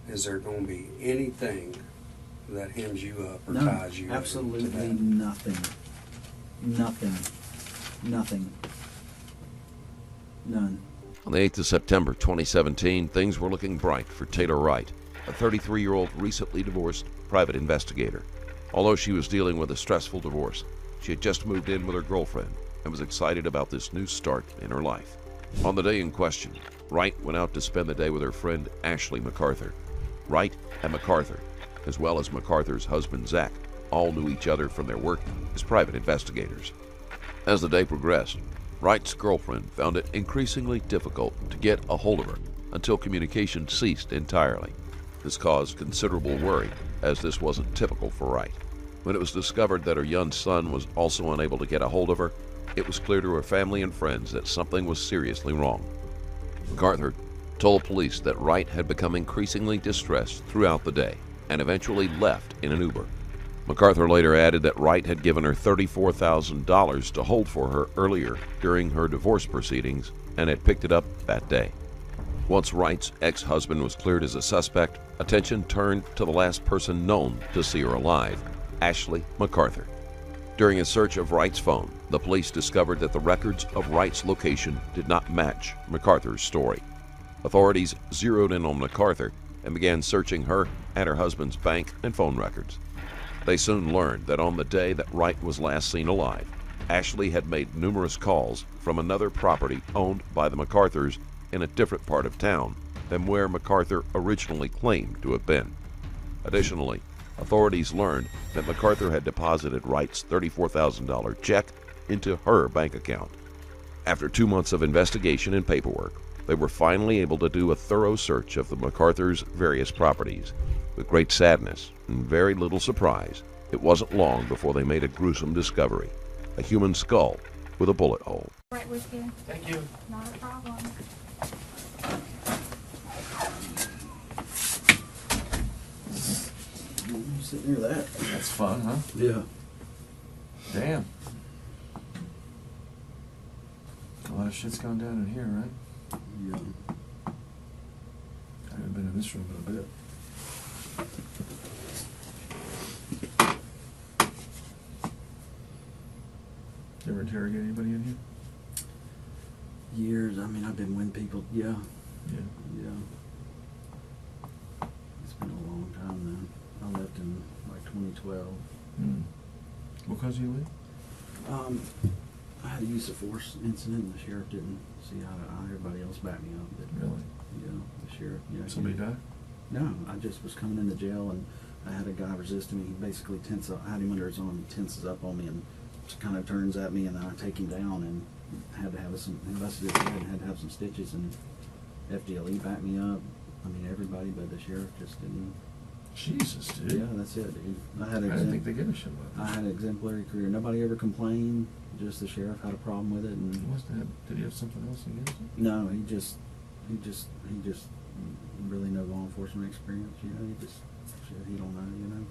is there going to be anything that hems you up or No, ties you absolutely to that? nothing. Nothing. None. On the 8th of September 2017, things were looking bright for Taylor Wright, a 33-year-old recently divorced private investigator. Although she was dealing with a stressful divorce, she had just moved in with her girlfriend and was excited about this new start in her life. On the day in question, Wright went out to spend the day with her friend Ashley MacArthur. Wright and MacArthur, as well as MacArthur's husband Zach, all knew each other from their work as private investigators. As the day progressed, Wright's girlfriend found it increasingly difficult to get a hold of her until communication ceased entirely. This caused considerable worry, as this wasn't typical for Wright. When it was discovered that her young son was also unable to get a hold of her, it was clear to her family and friends that something was seriously wrong. MacArthur told police that Wright had become increasingly distressed throughout the day and eventually left in an Uber. MacArthur later added that Wright had given her $34,000 to hold for her earlier during her divorce proceedings and had picked it up that day. Once Wright's ex-husband was cleared as a suspect, attention turned to the last person known to see her alive, Ashley MacArthur. During a search of Wright's phone, the police discovered that the records of Wright's location did not match MacArthur's story. Authorities zeroed in on MacArthur and began searching her and her husband's bank and phone records. They soon learned that on the day that Wright was last seen alive, Ashley had made numerous calls from another property owned by the MacArthurs in a different part of town than where MacArthur originally claimed to have been. Additionally, authorities learned that MacArthur had deposited Wright's $34,000 check into her bank account. After 2 months of investigation and paperwork, they were finally able to do a thorough search of the MacArthurs' various properties. With great sadness and very little surprise, it wasn't long before they made a gruesome discovery: a human skull with a bullet hole. Right with you. Thank you. Not a problem. You sit near that. That's fun, huh? Yeah. Damn. A lot of shit's gone down in here, right? Yeah. I haven't been in this room in a bit. You ever interrogate anybody in here? Years. I mean, I've been with people. Yeah. Yeah. It's been a long time now. I left in like 2012. Hmm. What caused you to leave? I had a use of force incident, and the sheriff didn't see eye to eye. Everybody else backed me up. But, Really? yeah, the sheriff. Yeah. Somebody died? No, I just was coming into jail, and I had a guy resisting me. He basically I had him under his arm. He tenses up on me and just kind of turns at me, and then I take him down and had to have some, busted his head and had to have some stitches, and FDLE backed me up. I mean, everybody, but the sheriff just didn't. Jesus, dude. Yeah, that's it, dude. I didn't think they gave a shit about I that. had an exemplary career. Nobody ever complained. Just the sheriff had a problem with it, and He must have. Did he have something else against it? no, he just really no law enforcement experience. You know, he don't know. You know,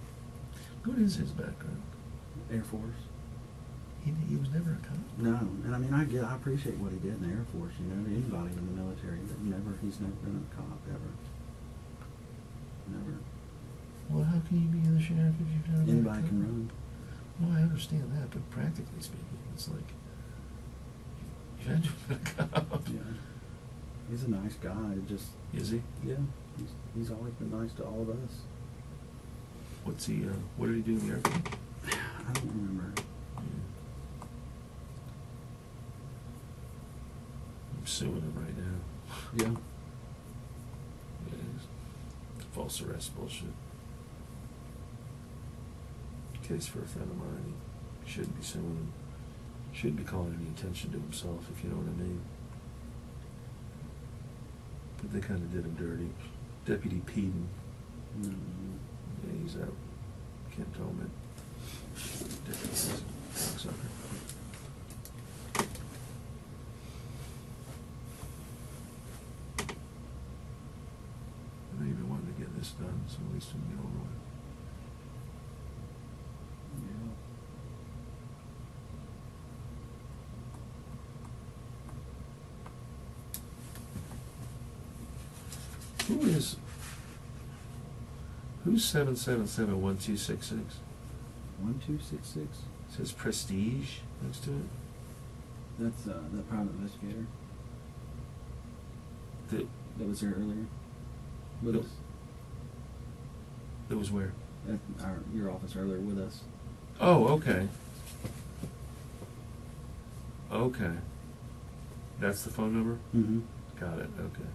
What is his background? Air Force. He was never a cop. No, and I mean, I appreciate what he did in the Air Force. You know, anybody in the military, but he's never been a cop ever. Never. Well, how can you be the sheriff if you've never been a Anybody cop? can run. Well, I understand that, but practically speaking, it's like you've had to be a cop. Yeah, he's a nice guy. Just Is he? yeah, he's always been nice to all of us. What's he? What did he do in the Air Force? I don't remember. I'm suing him right now. Yeah. Yeah, false arrest bullshit. Case for a friend of mine. He shouldn't be suing him. Shouldn't be calling any attention to himself, if you know what I mean. But they kind of did him dirty. Deputy Peden. Mm-hmm. Yeah, he's out. Cantonment. Deputy cocksucker. I even wanted to get this done, so at least we can get over with. Who is Who's 777-1266? 1266. Says Prestige next to it. That's the private investigator That that was here earlier with Nope. us. that was where? At your office earlier with us. Oh, okay. Okay. That's the phone number? Mm-hmm. Got it, okay.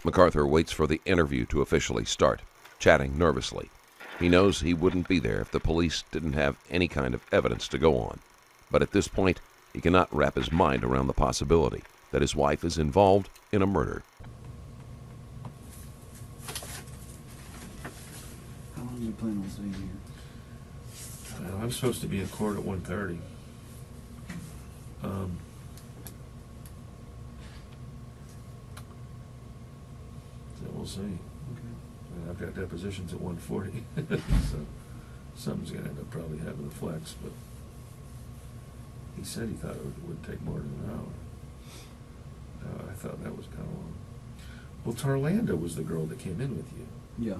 MacArthur waits for the interview to officially start, chatting nervously. He knows he wouldn't be there if the police didn't have any kind of evidence to go on. But at this point, he cannot wrap his mind around the possibility that his wife is involved in a murder. How long do you plan on staying here? Well, I'm supposed to be in court at 1:30. So we'll see. Okay. I've got depositions at 1:40, so something's going to end up probably having a flex, but he said he thought it wouldn't take more than an hour. I thought that was kind of long. Well, Tarlanda was the girl that came in with you. Yeah.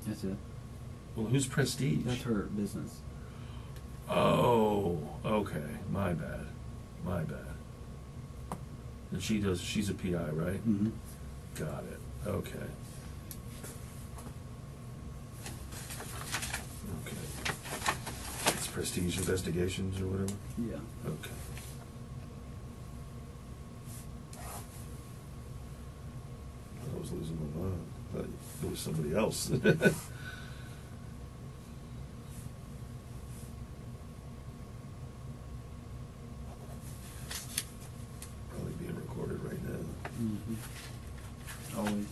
That's it. Well, who's Prestige? That's her business. Oh, okay. My bad. My bad. And she's a PI, right? Mm-hmm. Got it. Okay. Okay. It's Prestige Investigations or whatever? Yeah. Okay. I was losing my mind. I thought it was somebody else. Probably being recorded right now. Mm-hmm. Always.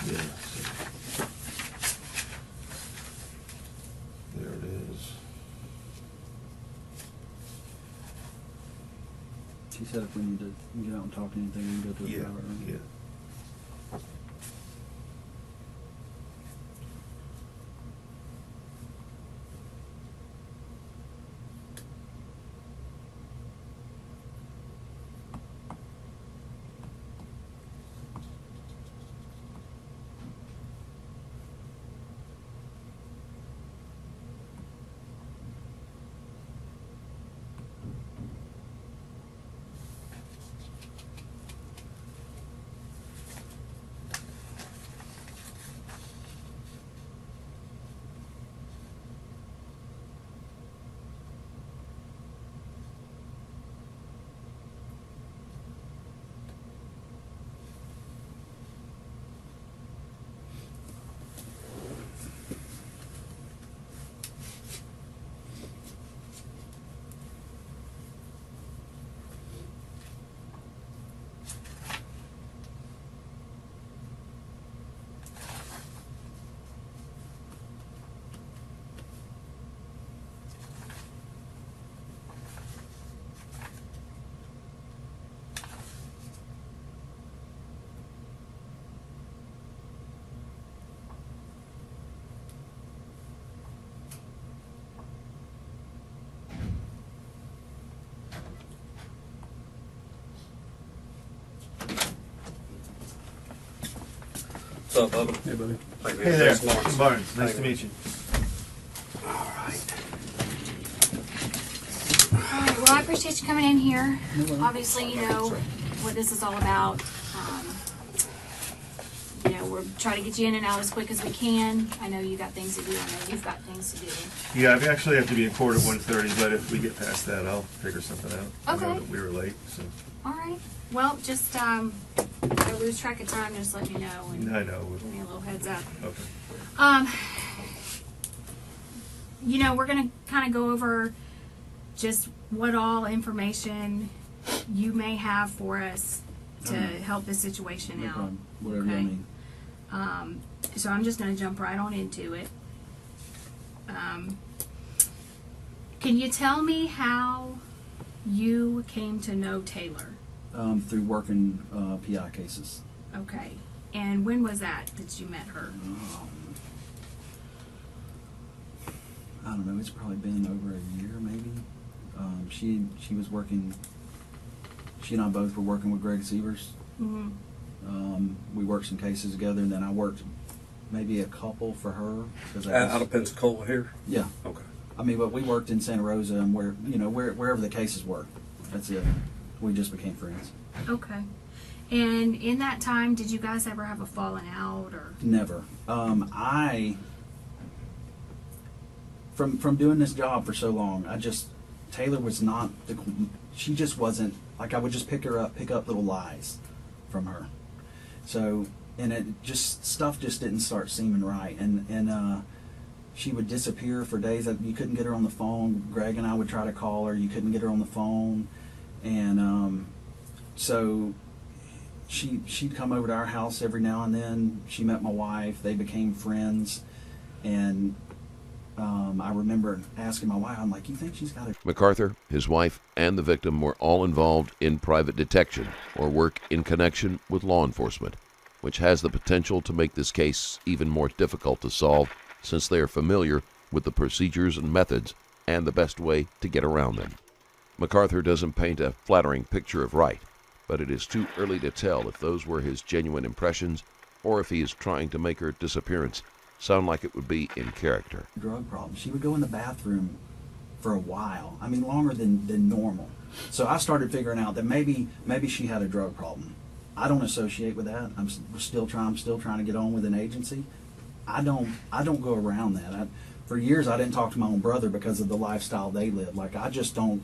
Yeah. So. There it is. She said if we need to get out and talk to anything, we can go to a Yeah. private room. Yeah. What's up, Bubba? Hey, buddy. Hey there, Tim Barnes. Nice to meet you. All right. All right, well, I appreciate you coming in here. No worries. Obviously, you know what this is all about. You know, we're trying to get you in and out as quick as we can. I know you got things to do. I know you've got things to do. Yeah, I actually have to be in court at 1:30, but if we get past that, I'll figure something out. I know Okay. that we were late, so. All right. Well, just if I lose track of time, just let me know and I know. give me a little heads up. Okay. You know, we're gonna kind of go over just what all information you may have for us to help this situation No out. problem. Whatever Okay. you need. So I'm just going to jump right on into it. Can you tell me how you came to know Taylor? Through working PI cases. Okay. And when was that you met her? don't know, it's probably been over a year maybe. She was working, she and I both were working with Greg Sievers. We worked some cases together, and then I worked maybe a couple for her. Out of Pensacola here? Yeah. Okay. I mean, but we worked in Santa Rosa and wherever the cases were. That's it. We just became friends. Okay. And in that time, did you guys ever have a falling out or? Never. From doing this job for so long, Taylor was not, she just wasn't, like I would just pick up little lies from her. So, and stuff just didn't start seeming right. And she would disappear for days. You couldn't get her on the phone. Greg and I would try to call her. You couldn't get her on the phone. And so she'd come over to our house every now and then. She met my wife. They became friends. And I remember asking my wife, I'm like, you think she's got a... MacArthur, his wife, and the victim were all involved in private detection or work in connection with law enforcement, which has the potential to make this case even more difficult to solve since they are familiar with the procedures and methods and the best way to get around them. MacArthur doesn't paint a flattering picture of Wright, but it is too early to tell if those were his genuine impressions or if he is trying to make her disappearance sound like it would be in character. Drug problem. She would go in the bathroom for a while. I mean, longer than normal. So I started figuring out that maybe she had a drug problem. I don't associate with that. I'm still trying to get on with an agency. I don't go around that. For years I didn't talk to my own brother because of the lifestyle they live. Like I just don't.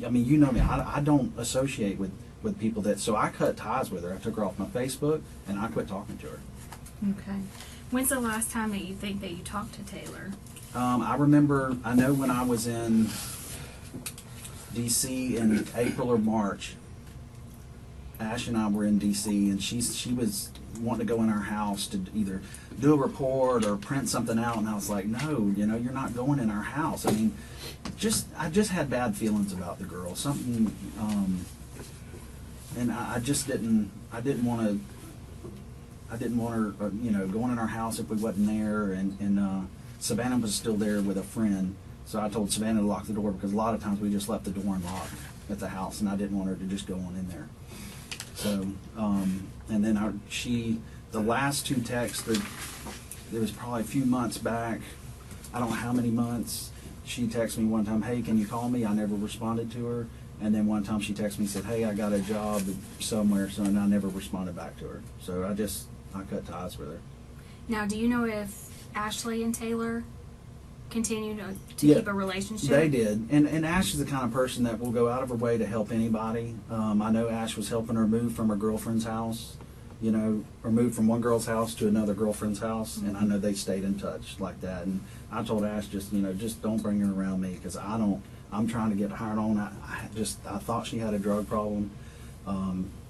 I mean, you know me. I don't associate with people that. So I cut ties with her. I took her off my Facebook and I quit talking to her. Okay. When's the last time that you think that you talked to Taylor? I know when I was in D.C. in April or March, Ash and I were in D.C. and she was wanting to go in our house to either do a report or print something out, and I was like, no, you're not going in our house. I mean, I just had bad feelings about the girl. Something, and I didn't want her, going in our house if we wasn't there. And Savannah was still there with a friend, so I told Savannah to lock the door because a lot of times we just left the door unlocked at the house, and I didn't want her to just go on in there. So, and then the last two texts, there was probably a few months back, I don't know how many months, she texted me one time, hey, can you call me? I never responded to her. And then one time she texted me and said, hey, I got a job somewhere, and I never responded back to her. So I cut ties with her. Now, do you know if Ashley and Taylor continue to Yeah, keep a relationship? They did. And Ash is the kind of person that will go out of her way to help anybody. I know Ash was helping her move from her girlfriend's house, or move from one girl's house to another girlfriend's house. Mm-hmm. And I know they stayed in touch like that. And I told Ash, just don't bring her around me because I'm trying to get hired on. I thought she had a drug problem.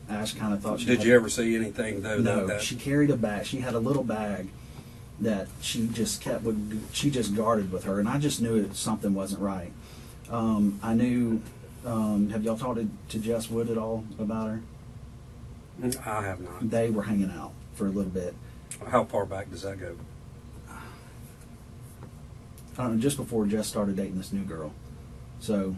Ash kind of thought she Did you ever see anything though? No, she carried a bag. She had a little bag that she just she just guarded with her, and I just knew something wasn't right. I knew, have y'all talked to Jess Wood at all about her? I have not. They were hanging out for a little bit. How far back does that go? I don't know, just before Jess started dating this new girl. So,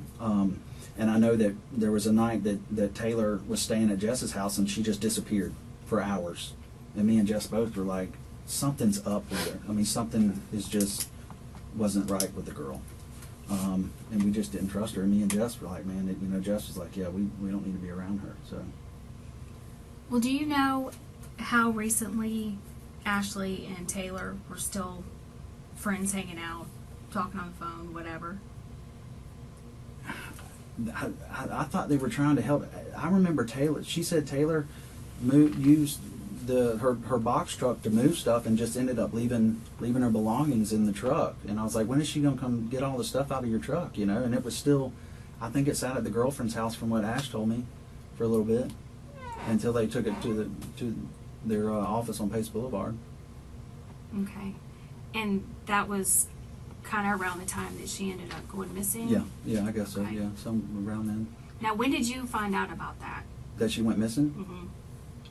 and I know that there was a night that Taylor was staying at Jess's house and she just disappeared for hours. And me and Jess both were like, something's up with her. I mean, something wasn't right with the girl. And we just didn't trust her. And me and Jess were like, man, Jess was like, yeah, we don't need to be around her. So. Well, do you know how recently Ashley and Taylor were still friends hanging out, talking on the phone, whatever? I thought they were trying to help. I remember Taylor. She said Taylor used her box truck to move stuff and just ended up leaving her belongings in the truck. And I was like, when is she gonna come get all the stuff out of your truck? And it was still, I think it sat at the girlfriend's house from what Ash told me for a little bit until they took it to their office on Pace Boulevard. Okay, and that was kind of around the time that she ended up going missing? Yeah, I guess so. Okay. Yeah, some around then. Now, when did you find out about that? That she went missing?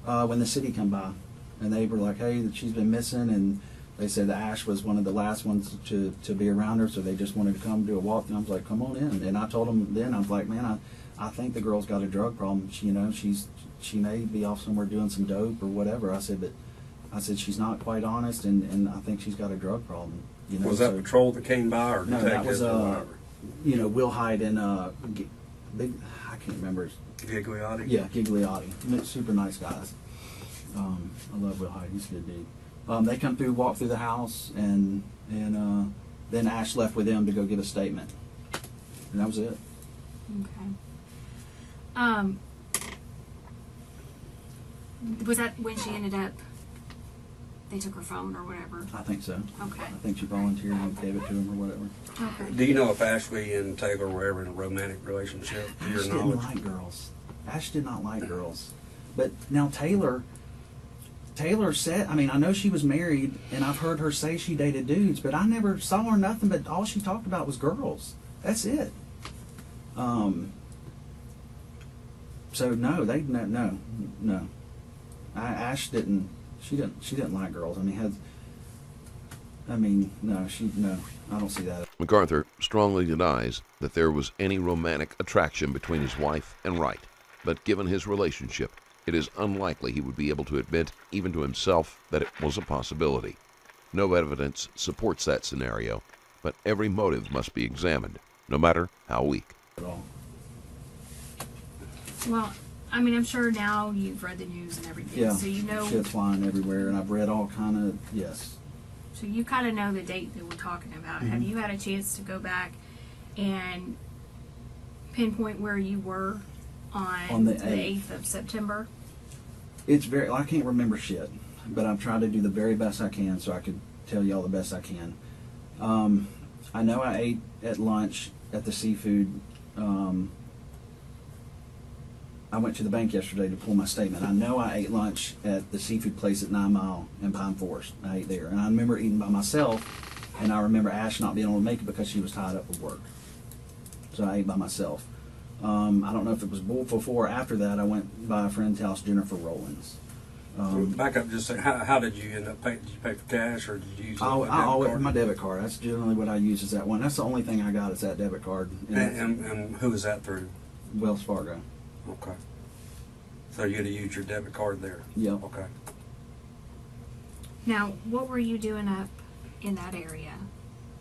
Mm-hmm. When the city come by, and they were like, hey, she's been missing, and they said that Ash was one of the last ones to be around her, so they just wanted to come do a walk. And I was like, come on in. And I told them then, I was like, man, I think the girl's got a drug problem. She, you know, she may be off somewhere doing some dope or whatever. I said, but she's not quite honest, and I think she's got a drug problem. You know, Was that so, patrol that came by or no, detectives that was or whatever? you know, Will Hyde and big, I can't remember. Gigliotti? Yeah, Gigliotti. Super nice guys. I love Will Hyde. He's a good dude. They come through, walk through the house, and then Ash left with them to go give a statement, and that was it. Okay. Was that when she ended up? They took her phone or whatever. I think so. Okay. I think she volunteered and gave it to him or whatever. Okay. Do you know if Ashley and Taylor were ever in a romantic relationship, to your Ash didn't knowledge? like girls. Ash did not like girls. But now Taylor said, I mean, I know she was married, and I've heard her say she dated dudes, but I never saw her nothing but all she talked about was girls. That's it. So no, no. Ash didn't. She didn't like girls. I mean, no. I don't see that. MacArthur strongly denies that there was any romantic attraction between his wife and Wright, but given his relationship, it is unlikely he would be able to admit, even to himself, that it was a possibility. No evidence supports that scenario, but every motive must be examined, no matter how weak. At all. Well, I mean, I'm sure now you've read the news and everything, Yeah. so you know. Shit's flying everywhere, and I've read all kind of yes. So you kind of know the date that we're talking about. Have you had a chance to go back and pinpoint where you were on the 8th of September? It's very. I can't remember shit, but I'm trying to do the very best I can so I could tell y'all the best I can. I know I ate at lunch at the seafood. I went to the bank yesterday to pull my statement. I know I ate lunch at the seafood place at 9 Mile in Pine Forest. I ate there. And I remember eating by myself, and I remember Ash not being able to make it because she was tied up with work. So I ate by myself. I don't know if it was before or after that. I went by a friend's house, Jennifer Rowlands. Back up just a second. How did you end up paying? Did you pay for cash or did you use a debit I always card? my debit card. That's generally what I use is that one. That's the only thing I got is that debit card. And who is that through? Wells Fargo. Okay. So you had to use your debit card there? Yep. Okay. Now, what were you doing up in that area?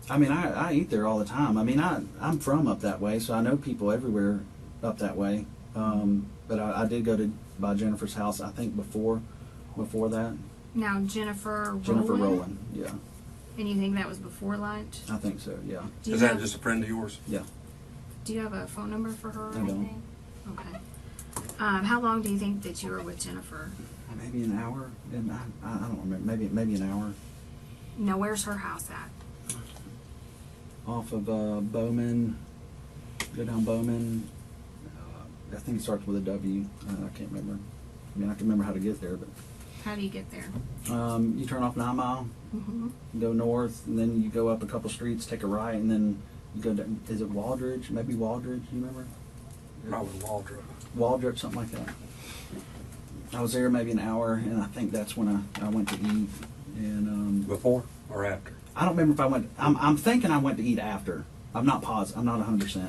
I mean, I eat there all the time. I mean, I'm from up that way, so I know people everywhere up that way. But I did go by Jennifer's house, I think, before that. Now, Jennifer Rowland, yeah. And you think that was before lunch? I think so, yeah. Is that just a friend of yours? Yeah. Do you have a phone number for her or I don't. anything? Okay. How long do you think that you were with Jennifer? Maybe an hour. And I don't remember. Maybe an hour. Now, where's her house at? Off of Bowman. Go down Bowman. I think it starts with a W. I can't remember. I mean, I can remember how to get there, but How do you get there? you turn off 9 Mile, Mm-hmm. go north, and then you go up a couple streets, take a right, and then you go down. Is it Waldridge? Maybe Waldridge. You remember? Probably Waldrop. Waldrop, something like that. I was there maybe an hour, and I think that's when I went to eat. And Before or after? I don't remember if I went. I'm thinking I went to eat after. I'm not positive. I'm not 100%.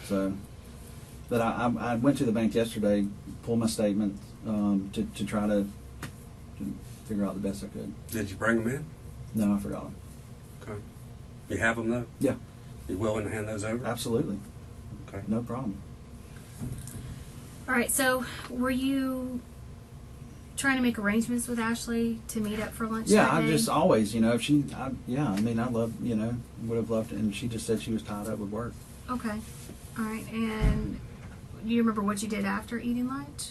So, but I went to the bank yesterday, pulled my statement to try to figure out the best I could. Did you bring them in? No, I forgot them. Okay. You have them though? Yeah, You willing to hand those over? absolutely, Okay. no problem. All right, so were you trying to make arrangements with Ashley to meet up for lunch Yeah, that I day? just always, if she, I mean, I love, would have loved it, and she just said she was tied up with work. Okay. All right, and do you remember what you did after eating lunch?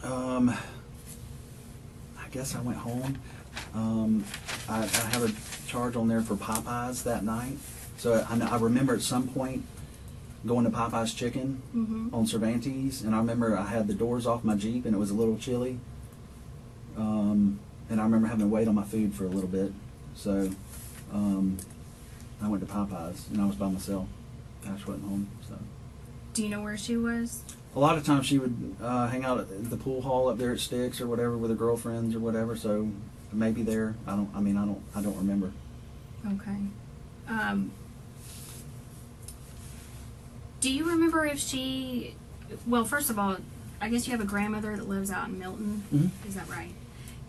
I guess I went home. I have a charge on there for Popeyes that night, so I remember at some point going to Popeye's Chicken Mm-hmm. on Cervantes, and I remember I had the doors off my Jeep and it was a little chilly. And I remember having to wait on my food for a little bit, so I went to Popeye's and I was by myself. Ash wasn't home, so. Do you know where she was? A lot of times she would hang out at the pool hall up there at Sticks or whatever with her girlfriends or whatever, so maybe there. I don't remember. Okay. Do you remember if she? Well, first of all, I guess you have a grandmother that lives out in Milton. Mm-hmm. Is that right?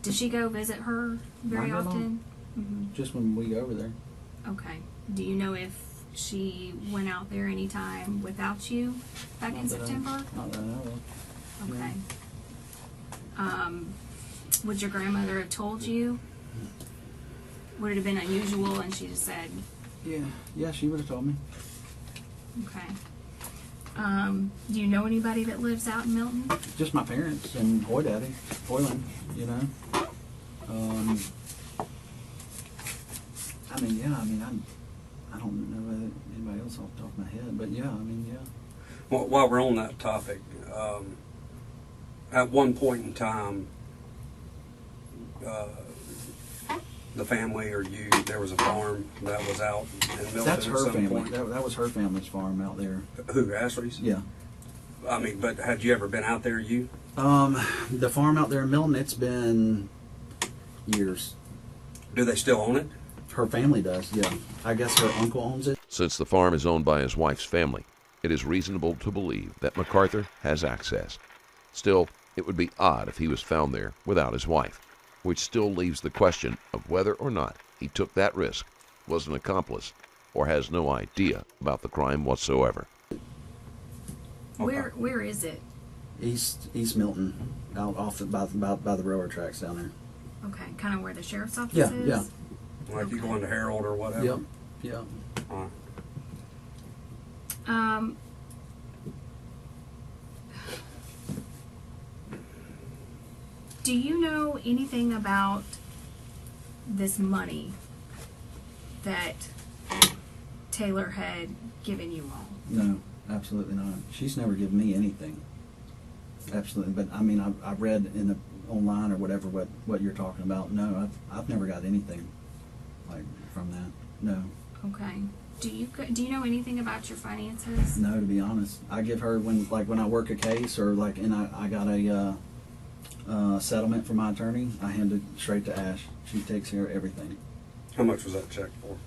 Does she go visit her very My grandma? often? Mm-hmm. Just when we go over there. Okay. Do you know if she went out there anytime without you back in September? Not that I know of. Okay. Would your grandmother have told you? Would it have been unusual and she just said, Yeah, she would have told me. okay. Do you know anybody that lives out in Milton? Just my parents and boy daddy, Boylan, you know. I don't know anybody else off the top of my head, but yeah. Well, while we're on that topic, at one point in time, the family or you, there was a farm that was out in Milton. That's at her some family. point. That was her family's farm out there. Who, Ashley's? Yeah. I mean, but had you ever been out there, you? The farm out there in Milton, it's been years. Do they still own it? Her family does, yeah. I guess her uncle owns it. Since the farm is owned by his wife's family, it is reasonable to believe that MacArthur has access. Still, it would be odd if he was found there without his wife, which still leaves the question of whether or not he took that risk, was an accomplice, or has no idea about the crime whatsoever. Where is it? East Milton, out off by the railroad tracks down there. Okay, kind of where the sheriff's office Yeah, is? yeah. Like you go into Harold or whatever? Yep, yep. All right. Do you know anything about this money that Taylor had given you all? No, absolutely not. She's never given me anything. Absolutely, but I mean, I read in the online or whatever what you're talking about. No, I've never got anything like from that. No. Okay. Do you know anything about your finances? No, to be honest, I give her when I work a case or I got a settlement from my attorney. I hand it straight to Ash. She takes care of everything. How much was that check for?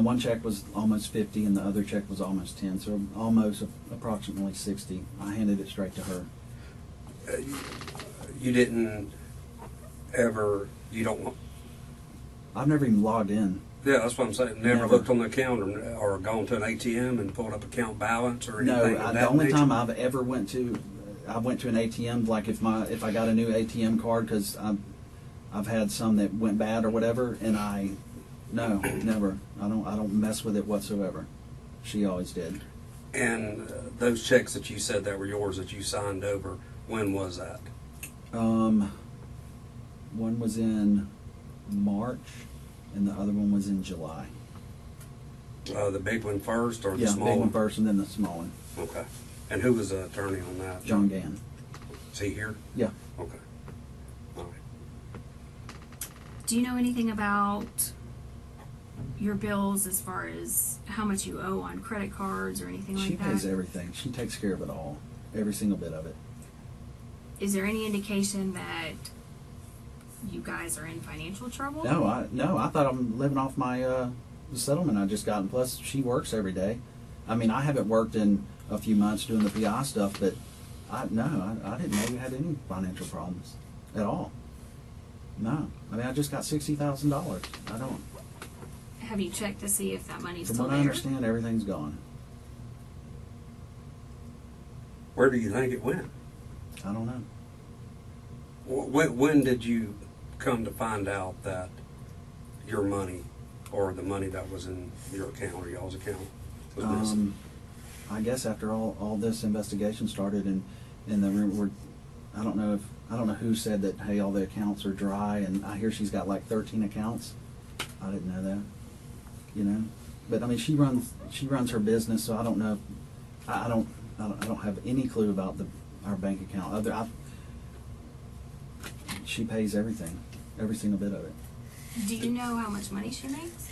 One check was almost 50, and the other check was almost 10, so almost approximately 60. I handed it straight to her. You didn't ever. You don't. I've never even logged in. Yeah, that's what I'm saying. Never Never. looked on the account or gone to an ATM and pulled up account balance or anything. No, of the that only nature? time I've ever went to an ATM, like if I got a new ATM card, because I've had some that went bad or whatever, and no, never. I don't mess with it whatsoever. She always did. And those checks that you said that were yours that you signed over, when was that? One was in March, and the other one was in July. The big one first or the Yeah, small big one? one first, and then the small one. Okay. And who was the attorney on that? John Gann. Is he here? Yeah. Okay. All right. Do you know anything about your bills as far as how much you owe on credit cards or anything like She that? pays everything. She takes care of it all. Every single bit of it. Is there any indication that you guys are in financial trouble? No, I thought I'm living off my settlement I just got, and plus she works every day. I mean, I haven't worked in a few months doing the PI stuff, but I didn't know we had any financial problems at all. No, I mean, I just got $60,000. I don't. Have you checked to see if that money's From still what there? I understand, everything's gone. Where do you think it went? I don't know. When did you come to find out that your money or the money that was in your account or y'all's account was missing? I guess after all this investigation started, and the room, I don't know who said that. Hey, all the accounts are dry, and I hear she's got like 13 accounts. I didn't know that, you know. But I mean, she runs her business, so I don't know. I don't have any clue about our bank account. She pays everything, every single bit of it. Do you know how much money she makes?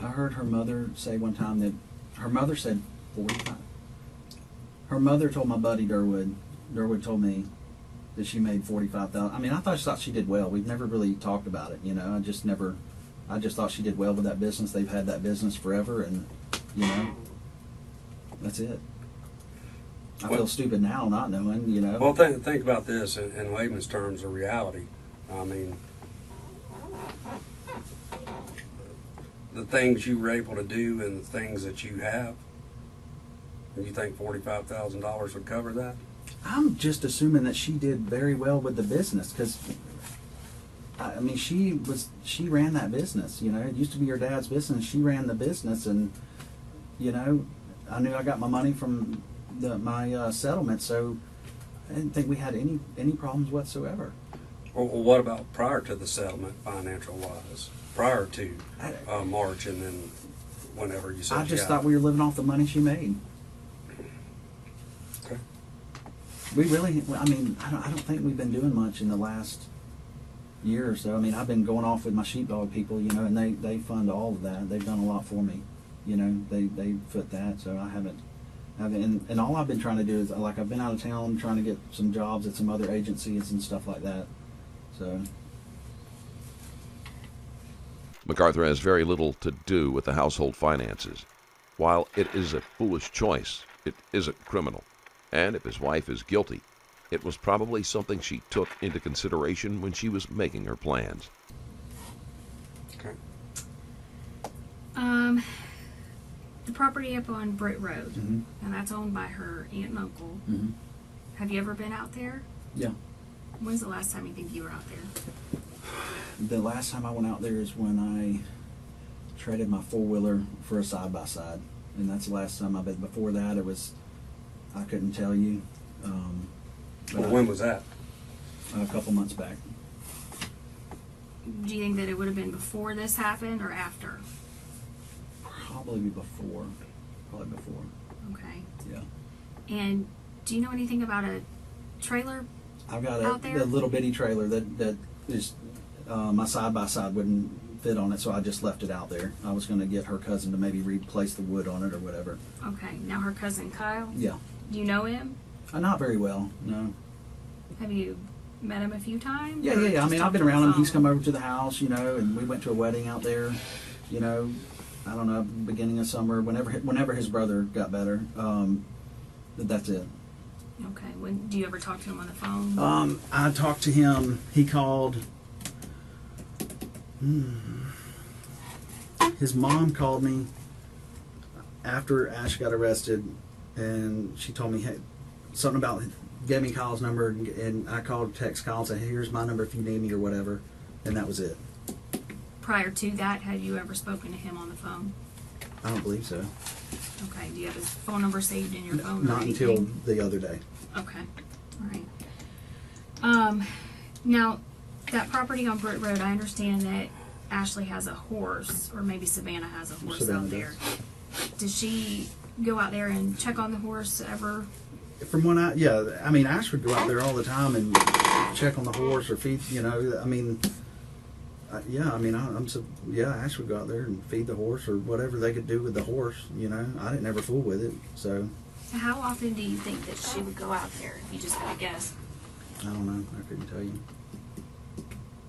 I heard her mother say one time that her mother said 45. Her mother told my buddy Durwood. Durwood told me that she made 45,000. I mean, I thought she did well. We've never really talked about it, you know. I just thought she did well with that business. They've had that business forever, and you know, that's it. I feel stupid now not knowing, you know. Well, think about this in layman's terms, of reality. I mean, the things you were able to do and the things that you have, you think $45,000 would cover that? I'm just assuming that she did very well with the business, because I mean, she ran that business. You know, it used to be her dad's business. She ran the business, and you know, I knew I got my money from my settlement, so I didn't think we had any problems whatsoever. Well, what about prior to the settlement, financial wise? Prior to March, and then whenever you said I just thought we were living off the money she made. Okay. We really, I mean, I don't think we've been doing much in the last year or so. I mean, I've been going off with my sheepdog people, you know, and they fund all of that. They've done a lot for me, you know. They foot that, so I haven't, and all I've been trying to do is, like, I've been out of town trying to get some jobs at some other agencies and stuff like that. So MacArthur has very little to do with the household finances. While it is a foolish choice, it isn't criminal. And if his wife is guilty, it was probably something she took into consideration when she was making her plans. Okay. The property up on Britt Road, Mm-hmm. and that's owned by her aunt and uncle. Mm-hmm. Have you ever been out there? Yeah. When's the last time you think you were out there? The last time I went out there is when I traded my four-wheeler for a side-by-side, and that's the last time I've been. Before that, it was, I couldn't tell you. Well, when was that? A couple months back. Do you think that it would have been before this happened or after? Probably before. Probably before. Okay. Yeah. And do you know anything about a trailer? I've got Out there? a little bitty trailer that is, my side-by-side wouldn't fit on it, so I just left it out there. I was going to get her cousin to maybe replace the wood on it or whatever. Okay. Now her cousin Kyle? Yeah. Do you know him? Not very well, no. Have you met him a few times? Yeah, or yeah, yeah. I just mean, talked I've been on the around him. He's phone? come over to the house, you know, and we went to a wedding out there, you know, I don't know, beginning of summer, whenever his brother got better. But that's it. Okay. When do you ever talk to him on the phone? I talked to him. He called. His mom called me after Ash got arrested, and she told me, hey, something about, gave me Kyle's number, and I called, text Kyle and said, hey, here's my number if you need me or whatever, and that was it. Prior to that, had you ever spoken to him on the phone? I don't believe so. Okay. Do you have his phone number saved in your phone? or Not until anything? the other day. Okay. All right. Now, that property on Britt Road, I understand that Ashley has a horse, or maybe Savannah has a horse Savannah out there. Does she go out there and check on the horse ever? From when I mean, Ash would go out there all the time and check on the horse or feed, you know, I mean, Ash would go out there and feed the horse or whatever they could do with the horse, you know. I didn't ever fool with it, so How often do you think that she would go out there, if you just had to guess? I don't know. I couldn't tell you.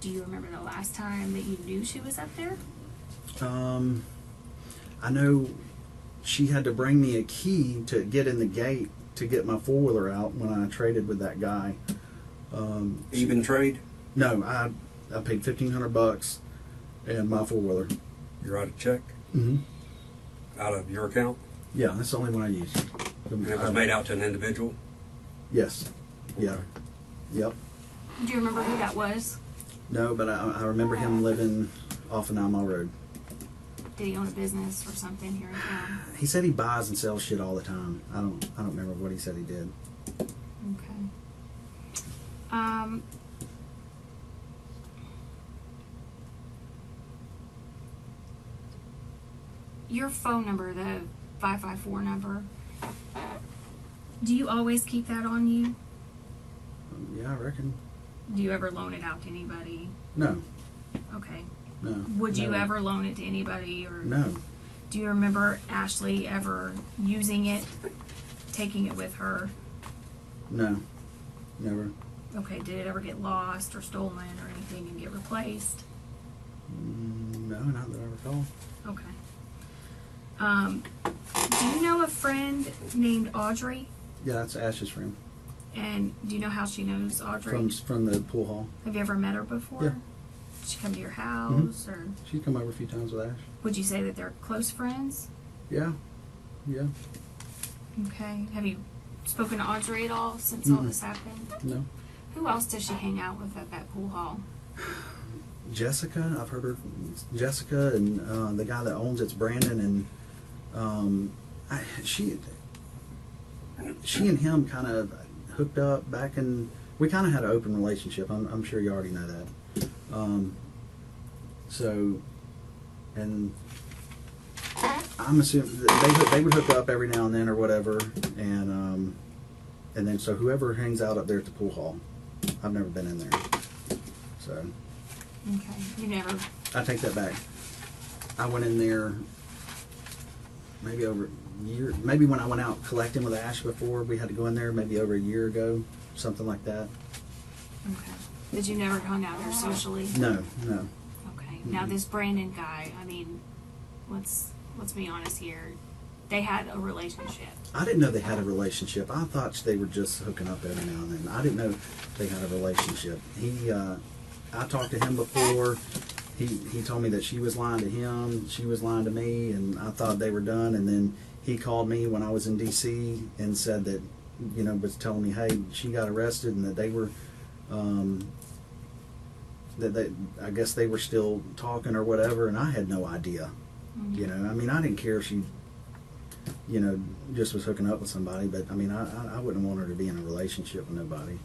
Do you remember the last time that you knew she was up there? I know she had to bring me a key to get in the gate to get my four-wheeler out when I traded with that guy. Even trade? No, I paid $1,500 and my four-wheeler. You write a check Mm-hmm. out of your account? Yeah, that's the only one I used. And it was made out to an individual? Yes. Yeah. Yep. Do you remember who that was? No, but I remember him living off of 9 Mile Road. Did he own a business or something here in town? He said he buys and sells shit all the time. I don't remember what he said he did. Okay. Your phone number, the 554 number, do you always keep that on you? Yeah, I reckon. Do you ever loan it out to anybody? No. Okay. No. Would you No. ever loan it to anybody, or No. do you remember Ashley ever using it, taking it with her? No. Never. Okay, did it ever get lost or stolen or anything and get replaced? No, not that I recall. Okay. Do you know a friend named Audrey? Yeah, that's Ash's friend And do you know how she knows Audrey? from the pool hall. Have you ever met her before? Yeah. Did she come to your house, or She's come over a few times with Ash. would you say that they're close friends? Yeah, yeah. Okay. Have you spoken to Audrey at all since all this happened? No. Who else does she hang out with at that pool hall? Jessica, I've heard her. Jessica and the guy that owns it's Brandon, and she and him kind of hooked up back in. We kind of had an open relationship. I'm sure you already know that. So, and I'm assuming that they would hook up every now and then or whatever, and then so whoever hangs out up there at the pool hall, I've never been in there, so. Okay. You never. I take that back. I went in there maybe over a year. Maybe when I went out collecting with Ash before, we had to go in there maybe over a year ago, something like that. Okay. Did you never hung out there socially? No. Okay. Now this Brandon guy. I mean, let's be honest here. They had a relationship. I didn't know they had a relationship. I thought they were just hooking up every now and then. I didn't know they had a relationship. I talked to him before. He told me that she was lying to him, she was lying to me, and I thought they were done. And then he called me when I was in D.C. and said that, was telling me, hey, she got arrested and that they were, I guess they were still talking or whatever, and I had no idea. Mm-hmm. I mean, I didn't care if she, just was hooking up with somebody, but I mean, I wouldn't want her to be in a relationship with nobody,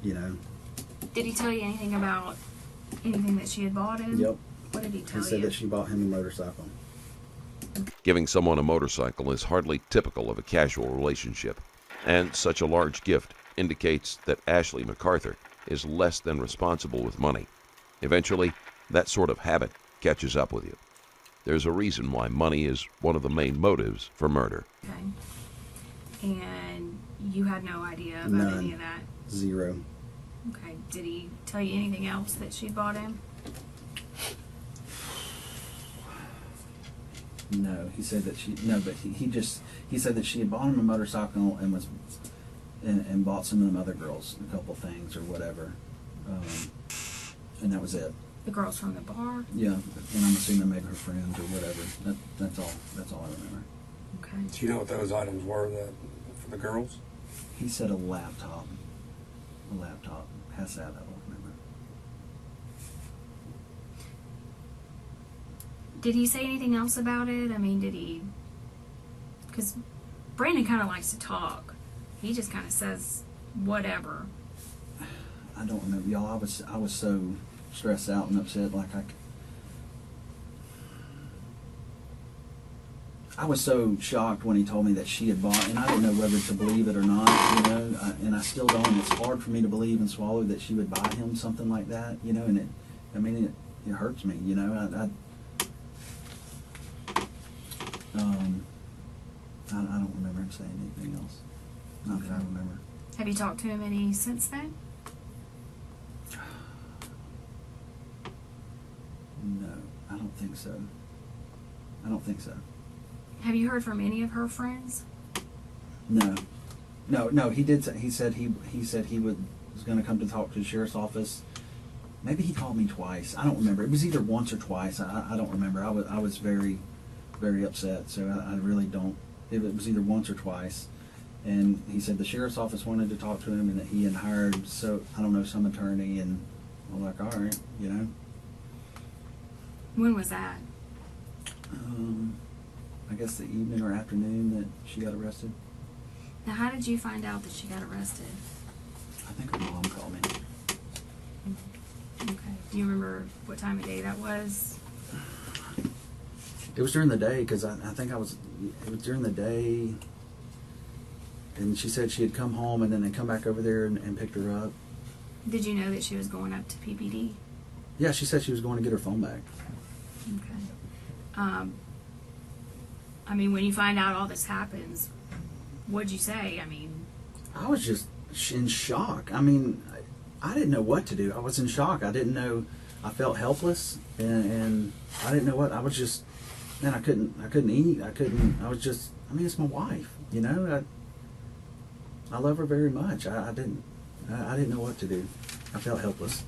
Did he tell you anything about anything that she had bought him? Yep. What did he tell He said you? that she bought him a motorcycle. Giving someone a motorcycle is hardly typical of a casual relationship, and such a large gift indicates that Ashley MacArthur is less than responsible with money. Eventually, that sort of habit catches up with you. There's a reason why money is one of the main motives for murder. Okay. And you had no idea about None. any of that? Zero. Okay. Did he tell you anything else that she'd bought him? No, he said that he said that she had bought him a motorcycle and and bought some of them other girls a couple things or whatever, and that was it. The girls from the bar? Yeah, and I'm assuming maybe her friends or whatever. That's all I remember. Okay. Do you know what those items were for the girls? He said a laptop. Past that, I don't remember. Did he say anything else about it? I mean, did he? Because Brandon kind of likes to talk. He just kind of says whatever. I don't remember, y'all. I was so stressed out and upset. I was so shocked when he told me that she had bought, and I didn't know whether to believe it or not, and I still don't. It's hard for me to believe and swallow that she would buy him something like that, and it hurts me, I don't remember him saying anything else. Not that I remember. Have you talked to him any since then? No, I don't think so. Have you heard from any of her friends? No. He did. He said he was going to come to talk to the sheriff's office. Maybe he called me twice. I don't remember. It was either once or twice. I don't remember. I was very, very upset. So I really don't. It was either once or twice. And he said the sheriff's office wanted to talk to him, and that he had hired some attorney. And I'm like, all right, When was that? I guess the evening or afternoon that she got arrested. Now, how did you find out that she got arrested? I think her mom called me. Okay. Do you remember what time of day that was? It was during the day, because I think it was during the day, and she said she had come home and then they come back over there and picked her up. Did you know that she was going up to PPD? Yeah, she said she was going to get her phone back. Okay. I mean, when you find out all this happens, what'd you say? I mean, I was just in shock. I mean, I didn't know what to do. I was in shock. I didn't know. I felt helpless, and I didn't know what. I was just, man, I couldn't eat. I was just, I mean, it's my wife, you know. I love her very much. I didn't know what to do. I felt helpless.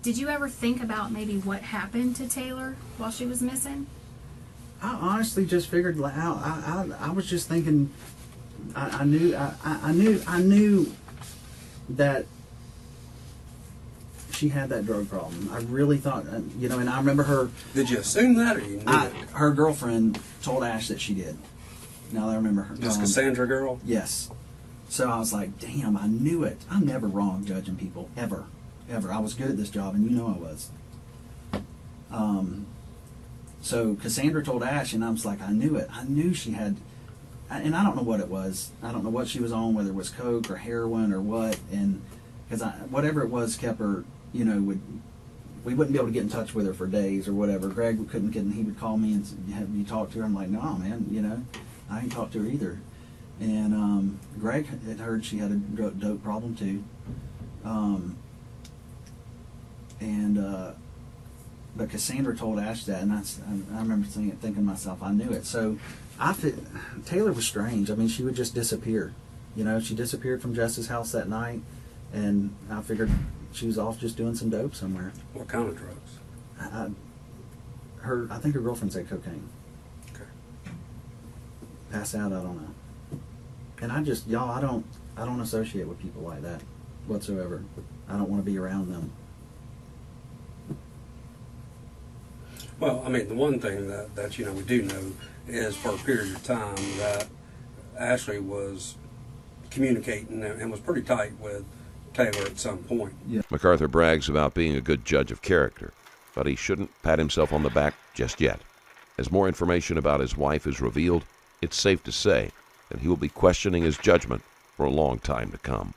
Did you ever think about maybe what happened to Taylor while she was missing? I honestly just figured out. I was just thinking. I knew that she had that drug problem. I really thought, you know, and I remember her. Did you assume that, or you knew it? Her girlfriend told Ash that she did. Now I remember her. This Cassandra girl? Yes. So I was like, damn, I knew it. I'm never wrong judging people, ever. I was good at this job, and you know I was. So Cassandra told Ash, and I was like, I knew it. I knew she had, and I don't know what it was. I don't know what she was on, whether it was coke or heroin or what, and because whatever it was kept her, you know, we wouldn't be able to get in touch with her for days or whatever. Greg couldn't get, and he would call me and say, have you talked to her? I'm like, no, man, you know, I ain't talked to her either. And Greg had heard she had a dope problem too. But Cassandra told Ash that, and I remember thinking to myself, I knew it. So Taylor was strange. I mean, she would just disappear. You know, she disappeared from Jess's house that night, and I figured she was off just doing some dope somewhere. What kind of drugs? I think her girlfriend said cocaine. Okay. Pass out, I don't know. And I just, y'all, I don't associate with people like that whatsoever. I don't want to be around them. Well, I mean, the one thing that you know we do know is for a period of time that Ashley was communicating and was pretty tight with Taylor at some point. Yeah. MacArthur brags about being a good judge of character, but he shouldn't pat himself on the back just yet. As more information about his wife is revealed, it's safe to say that he will be questioning his judgment for a long time to come.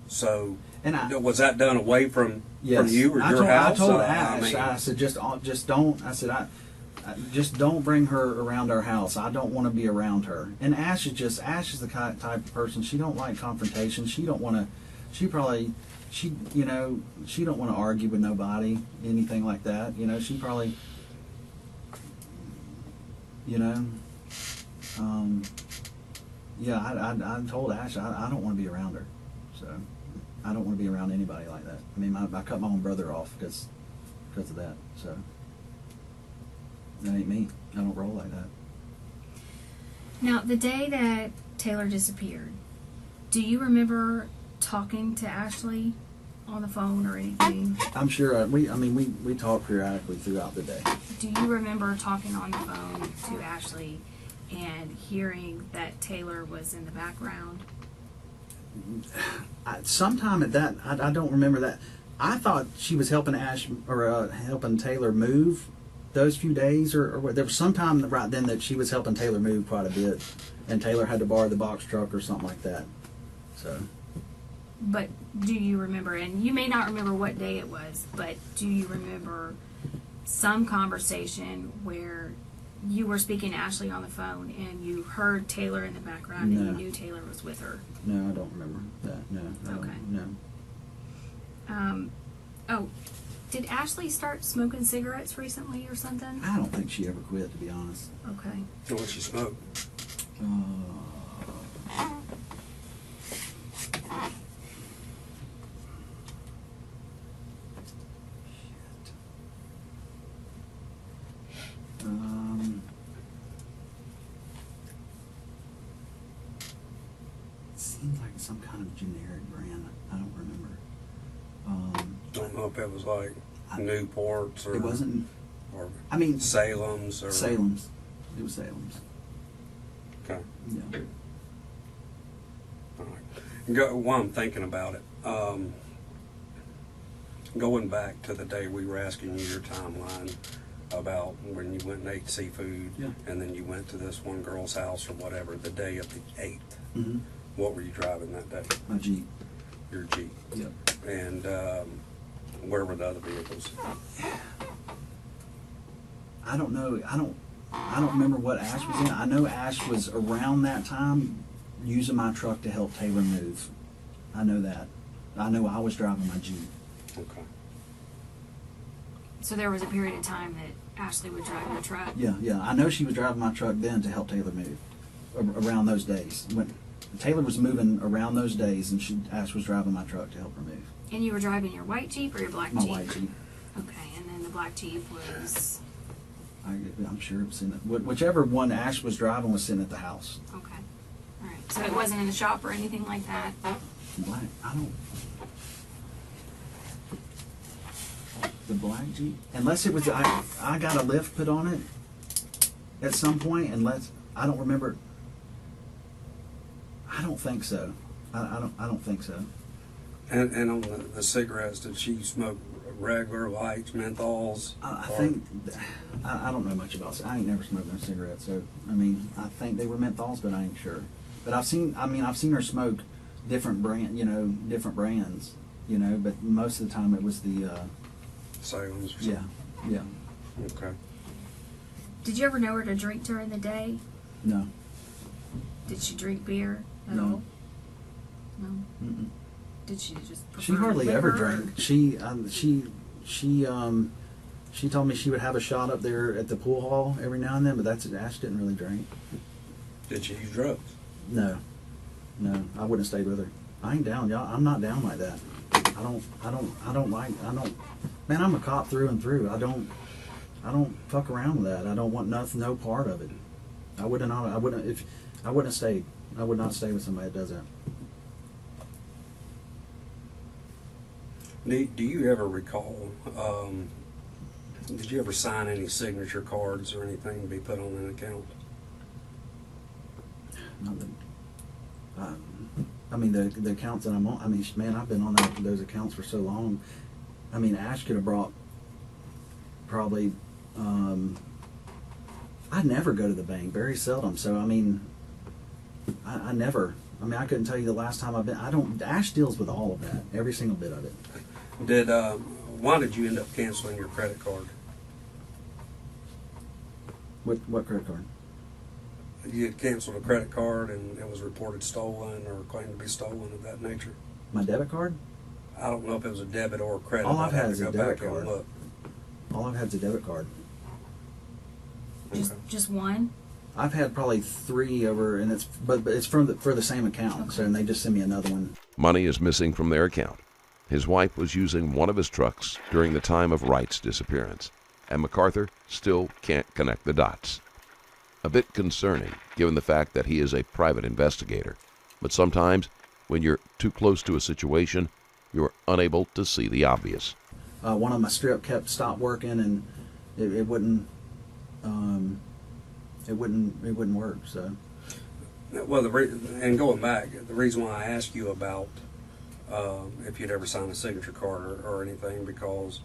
So, And was that done away from Yes. you or your house? I told I Ash, mean, I said, just don't. I said, I just don't bring her around our house. I don't want to be around her. And Ash is the type of person. She don't like confrontation. She don't want to. She don't want to argue with nobody, anything like that. You know, she probably, you know, yeah. I told Ash I don't want to be around her. So I don't want to be around anybody like that. I mean, I cut my own brother off because of that. So that ain't me. I don't roll like that. Now, the day that Taylor disappeared, do you remember talking to Ashley on the phone or anything? I'm sure we talk periodically throughout the day. Do you remember talking on the phone to Ashley and hearing that Taylor was in the background? Sometime at that, I don't remember that. I thought she was helping helping Taylor move those few days, or there was some time right then that she was helping Taylor move quite a bit, and Taylor had to borrow the box truck or something like that. So. But do you remember, and you may not remember what day it was, but do you remember some conversation where you were speaking to Ashley on the phone and you heard Taylor in the background and you knew Taylor was with her? No, I don't remember that. No. Okay. No. Did Ashley start smoking cigarettes recently or something? I don't think she ever quit, to be honest. Okay. what she smoked? Seems like some kind of generic brand. I don't remember. Don't know if it was like Newports or It wasn't. or I mean, Salem's or Salem's. It was Salem's. Okay. Yeah. All right. While I'm thinking about it, going back to the day we were asking you your timeline about when you went and ate seafood, Yeah. and then you went to this one girl's house or whatever, the day of the 8th. Mm-hmm. What were you driving that day? My Jeep. Your Jeep. Yep. And where were the other vehicles? I don't know. I don't remember what Ash was in. I know Ash was around that time using my truck to help Taylor move. I know that. I know I was driving my Jeep. Okay. So there was a period of time that Ashley would drive your truck. Yeah, yeah. I know she was driving my truck then to help Taylor move around those days. When Taylor was moving around those days, and Ash was driving my truck to help her move. And you were driving your white Jeep or your black My Jeep? white Jeep. Okay, and then the black Jeep was... I'm sure it was in whichever one Ash was driving was sitting at the house. Okay. All right. So it wasn't in the shop or anything like that? Black, I don't. The black Jeep, unless it was I got a lift put on it at some point, unless I don't remember. I don't think so. I don't think so. And on the cigarettes, did she smoke regular lights, menthols? I think I don't know much about. I ain't never smoked no cigarettes, so I mean I think they were menthols, but I ain't sure. But I've seen her smoke different different brands, but most of the time it was the Salem's. Or yeah, something. yeah. Okay. Did you ever know her to drink during the day? No. Did she drink beer at No. all? No. Mm-mm. Did she just prefer She hardly liquor, ever or- drank. She told me she would have a shot up there at the pool hall every now and then, but Ash didn't really drink. Did she use drugs? No, I wouldn't have stayed with her. I ain't down, y'all. I'm not down like that. Man, I'm a cop through and through. I don't fuck around with that. I don't want no part of it. I wouldn't have stayed. I would not stay with somebody that does that. Do you ever recall, did you ever sign any signature cards or anything to be put on an account? Not that, I mean, the accounts that I'm on, I mean, man, I've been on those accounts for so long. I mean, Ash could have brought probably, I never go to the bank, very seldom. So, I mean, I never, I couldn't tell you the last time I've been, Ash deals with all of that, every single bit of it. Why did you end up canceling your credit card? What credit card? You had canceled a credit card and it was reported stolen or claimed to be stolen of that nature. My debit card? I don't know if it was a debit or a credit. All I've I'd have had to is a go debit back and card. look. All I've had is a debit card. Just one? I've had probably 3 over, and but it's for the same account. Okay. So and they just send me another one. Money is missing from their account. His wife was using one of his trucks during the time of Wright's disappearance, and MacArthur still can't connect the dots. A bit concerning, given the fact that he is a private investigator. But sometimes, when you're too close to a situation, you're unable to see the obvious. One of my strip stopped working, and it wouldn't work. So Well, and going back, the reason why I asked you about if you'd ever signed a signature card or anything, because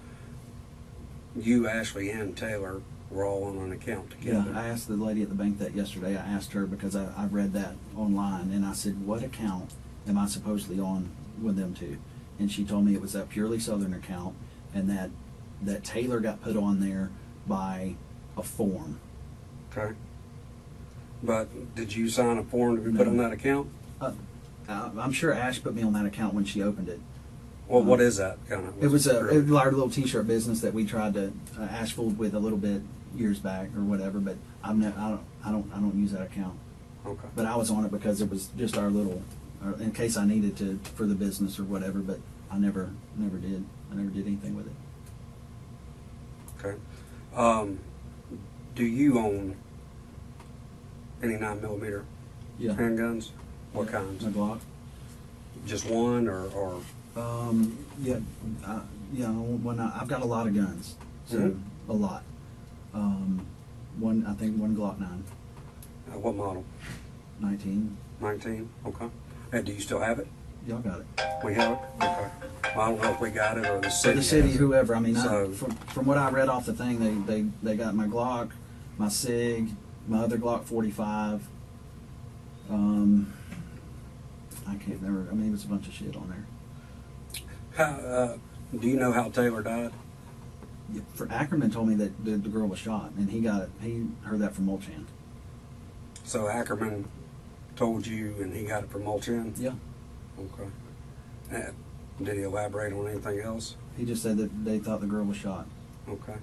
you, Ashley, and Taylor were all on an account together. yeah, I asked the lady at the bank that yesterday. I asked her because I read that online, and I said, "What account am I supposedly on with them two?" And she told me it was that Purely Southern account, and that Taylor got put on there by a form. Okay. But did you sign a form to be put No. on that account? I'm sure Ash put me on that account when she opened it. Well, what is that kind of? It was our little T-shirt business that we tried to Ash fooled with a little bit years back or whatever. But I don't use that account. Okay. But I was on it because it was just our little, in case I needed to for the business or whatever. But I never did. I never did anything with it. Okay. Do you own any 9mm Yeah. handguns? What kinds? A Glock. Just one or Yeah. When I've got a lot of guns, so Mhm. a lot. I think one Glock 9, what model? 19. 19? Okay. And do you still have it? Y'all got it. We have it? Okay. Well, I don't know if we got it or the So city. the city, has it. whoever. I mean, So- from what I read off the thing, they got my Glock, my SIG, my other Glock 45. I can't remember. I mean, there's a bunch of shit on there. Do you know how Taylor died? For Ackerman told me that the girl was shot, and he heard that from Mulchan. So Ackerman told you, and he got it from Mulchan? Yeah. Okay. Did he elaborate on anything else? He just said that they thought the girl was shot. Okay.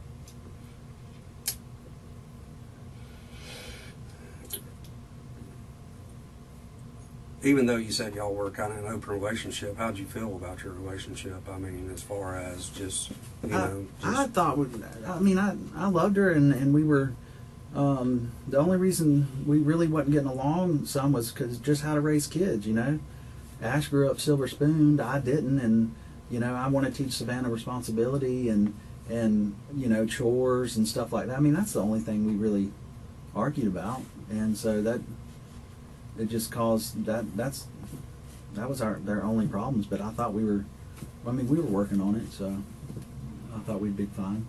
Even though you said y'all were kind of in an open relationship, how'd you feel about your relationship? I mean, as far as just, you know, I thought, I loved her, and we were, the only reason we really wasn't getting along some was because just how to raise kids, you know. Ash grew up silver spooned, I didn't, and, you know, I want to teach Savannah responsibility and, you know, chores and stuff like that. I mean, that's the only thing we really argued about, and so it just caused that was their only problems. But I thought we were working on it, so I thought we'd be fine.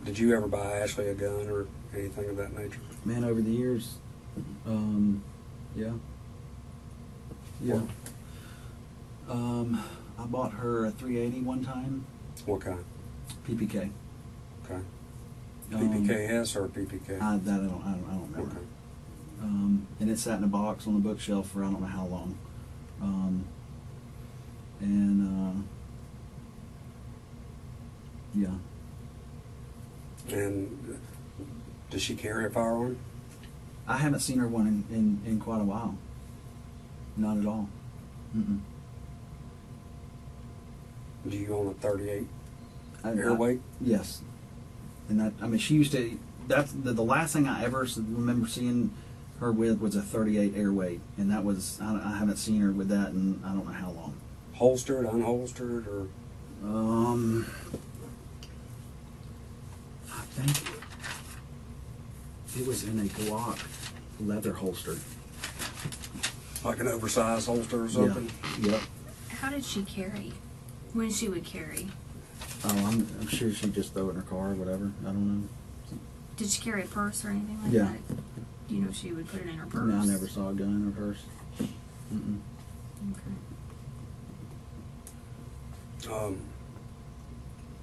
did you ever buy Ashley a gun or anything of that nature? Man, over the years, yeah. I bought her a 380 one time. What kind? PPK. Okay. PPKS or PPK? I don't remember. Okay. And it sat in a box on the bookshelf for I don't know how long. Yeah. And does she carry a firearm? I haven't seen her one in quite a while. Not at all. Mm-mm. Do you own a 38 I- airweight? Yes. And that, I mean, she used to, that's the last thing I ever remember seeing her with was a 38 airweight. And that was, I haven't seen her with that in I don't know how long. Holstered, unholstered, or? I think it was in a Glock leather holster. Like an oversized holster or something? Yeah. Yep. How did she carry? When she would carry? Oh, I'm sure she'd just throw it in her car or whatever. I don't know. Did she carry a purse or anything like Yeah. that? You know, she would put it in her purse. No, I never saw a gun in her purse. Mm-mm. Okay.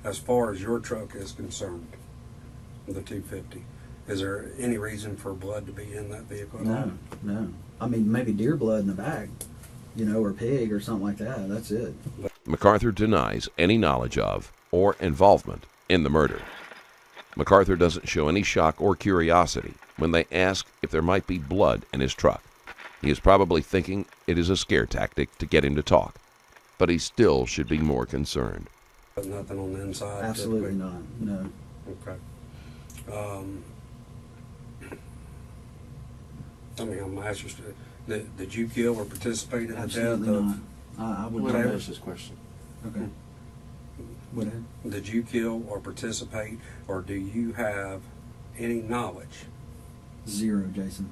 As far as your truck is concerned, the 250, is there any reason for blood to be in that vehicle at all? No. I mean, maybe deer blood in the bag, you know, or pig or something like that. That's it. MacArthur denies any knowledge of or involvement in the murder. MacArthur doesn't show any shock or curiosity when they ask if there might be blood in his truck. He is probably thinking it is a scare tactic to get him to talk, but he still should be more concerned. But nothing on the inside? Absolutely typically? not. No. Okay. I mean, I'm asking you, did you kill or participate in the death Absolutely of? not. I would Well, never. finish this question. Okay. What? Did you kill or participate, or do you have any knowledge? Zero, Jason.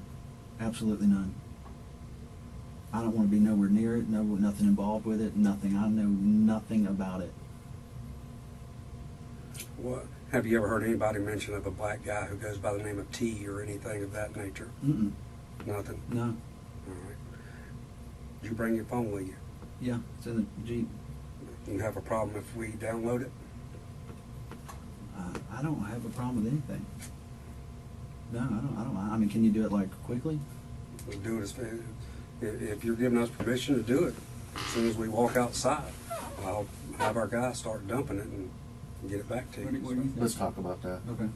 Absolutely none. I don't want to be nowhere near it. No, nothing involved with it. Nothing. I know nothing about it. What? Have you ever heard anybody mention of a black guy who goes by the name of T or anything of that nature? Mm-mm. Nothing? No. All right. Did you bring your phone with you? Yeah, it's in the Jeep. You have a problem if we download it? I don't have a problem with anything. No, I don't. I mean, can you do it like quickly? We'll do it if you're giving us permission to do it. As soon as we walk outside, I'll have our guy start dumping it and get it back to you. What do you think? Let's talk about that. Okay.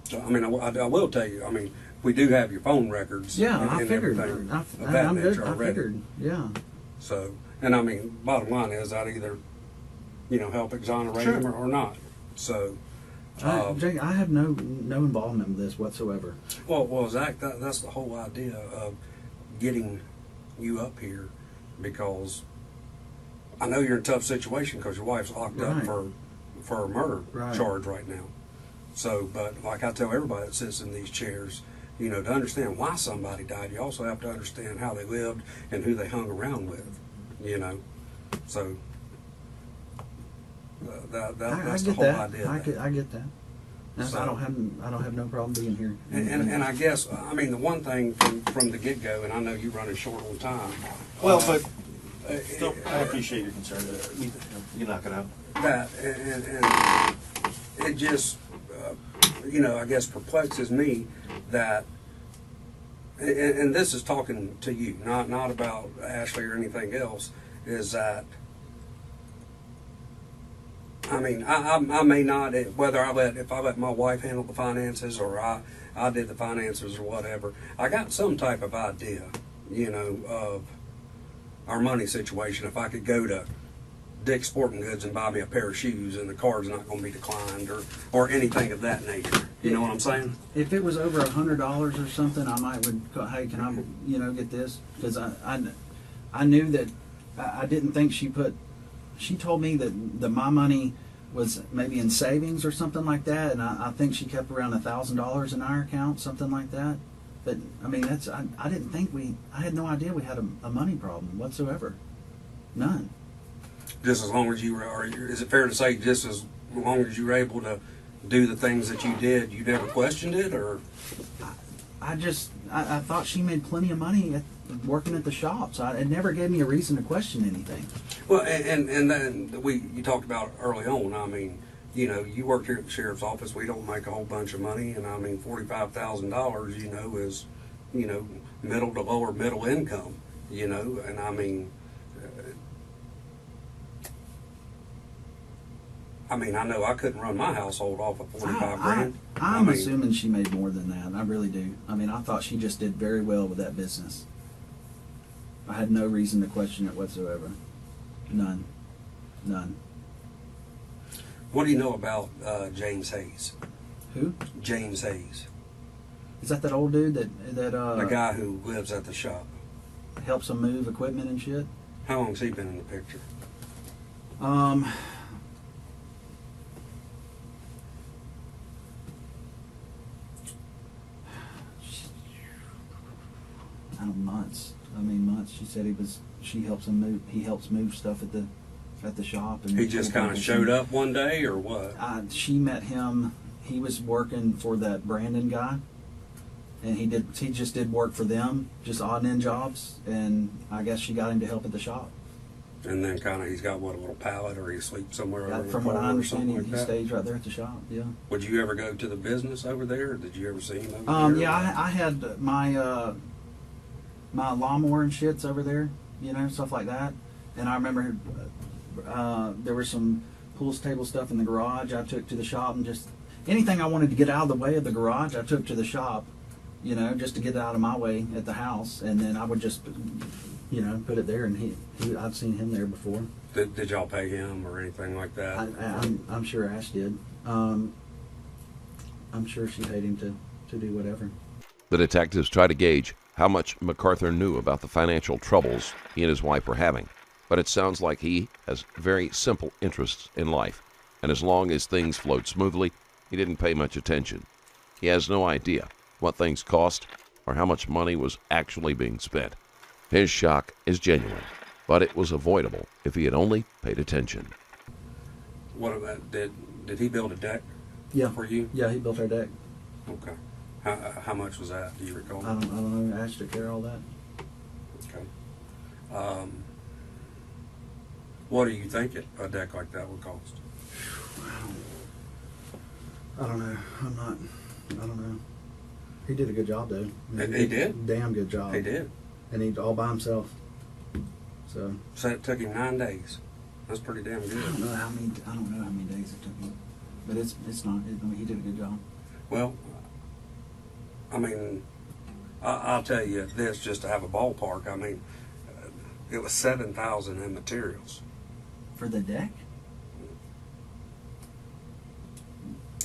So, I mean, I will tell you, I mean, we do have your phone records. Yeah, and I figured. everything of that I'm nature good. I already. figured. Yeah. So, and I mean, bottom line is I'd either, help exonerate Sure. him or not. So, Jake, I have no involvement with this whatsoever. well, Zach, that's the whole idea of getting you up here, because I know you're in a tough situation because your wife's locked up Right. for a murder Right. charge right now. So, but like I tell everybody that sits in these chairs, to understand why somebody died, you also have to understand how they lived and who they hung around with, So that's the I get whole that. idea. I of that. get that. So- I don't have no problem being here. And I guess, I mean, the one thing from the get-go, and I know you're running short on time. Well, but So, I appreciate your concern. You knock it out. that, and it just, I guess perplexes me that, and this is talking to you, not about Ashley or anything else, is that, I mean, I may not, whether if I let my wife handle the finances or I did the finances or whatever, I got some type of idea, of our money situation. If I could go to Dick's Sporting Goods and buy me a pair of shoes and the card's not going to be declined or anything of that nature. You know what I'm saying? If it was over $100 or something, I might would go, hey, can I, get this? Because I knew that I didn't think she told me that my money was maybe in savings or something like that, and I think she kept around $1,000 in our account, something like that. But I mean, I didn't think I had no idea we had a money problem whatsoever. None. Just as long as is it fair to say just as long as you were able to do the things that you did, you never questioned it, or? I thought she made plenty of money working at the shop, so it never gave me a reason to question anything. Well, and then you talked about early on. I mean, you work here at the sheriff's office. We don't make a whole bunch of money, and I mean, $45,000, is, middle to lower middle income, and I mean. I know I couldn't run my household off of 45 grand. I'm assuming she made more than that. I really do. I mean, I thought she just did very well with that business. I had no reason to question it whatsoever. None. What do you know about James Hayes? Who? James Hayes. Is that old dude that the guy who lives at the shop. Helps them move equipment and shit? How long's he been in the picture? Months. Months. She said she helps him move. He helps move stuff at the shop. And he just kind of showed up one day, or what? She met him. He was working for that Brandon guy, and he just did work for them, just odd end jobs. And I guess she got him to help at the shop. And then he's got a little pallet, or he sleeps somewhere over From what I understand, he like stays right there at the shop. Yeah. Would you ever go to the business over there? Or did you ever see him over there? Yeah, I had my lawnmower and shits over there, stuff like that. And I remember there was some pool table stuff in the garage I took to the shop, and just anything I wanted to get out of the way of the garage, I took to the shop, just to get it out of my way at the house. And then I would just, put it there, and I'd seen him there before. Did y'all pay him or anything like that? I'm sure Ash did. I'm sure she paid him to do whatever. The detectives try to gauge how much MacArthur knew about the financial troubles he and his wife were having, but it sounds like he has very simple interests in life, and as long as things flowed smoothly, he didn't pay much attention. He has no idea what things cost or how much money was actually being spent. His shock is genuine, but it was avoidable if he had only paid attention. What about, did he build a deck for you? Yeah, he built our deck. Okay. How much was that? Do you recall? I don't know. Ash took care of all that. Okay. What do you think a deck like that would cost? I don't know. I don't know. He did a good job, though. He did? Damn good job. He did. And he all by himself. So it took him 9 days. That's pretty damn good. I don't know how many days it took him, but it's not. He did a good job. Well, I'll tell you this just to have a ballpark. It was $7,000 in materials. For the deck?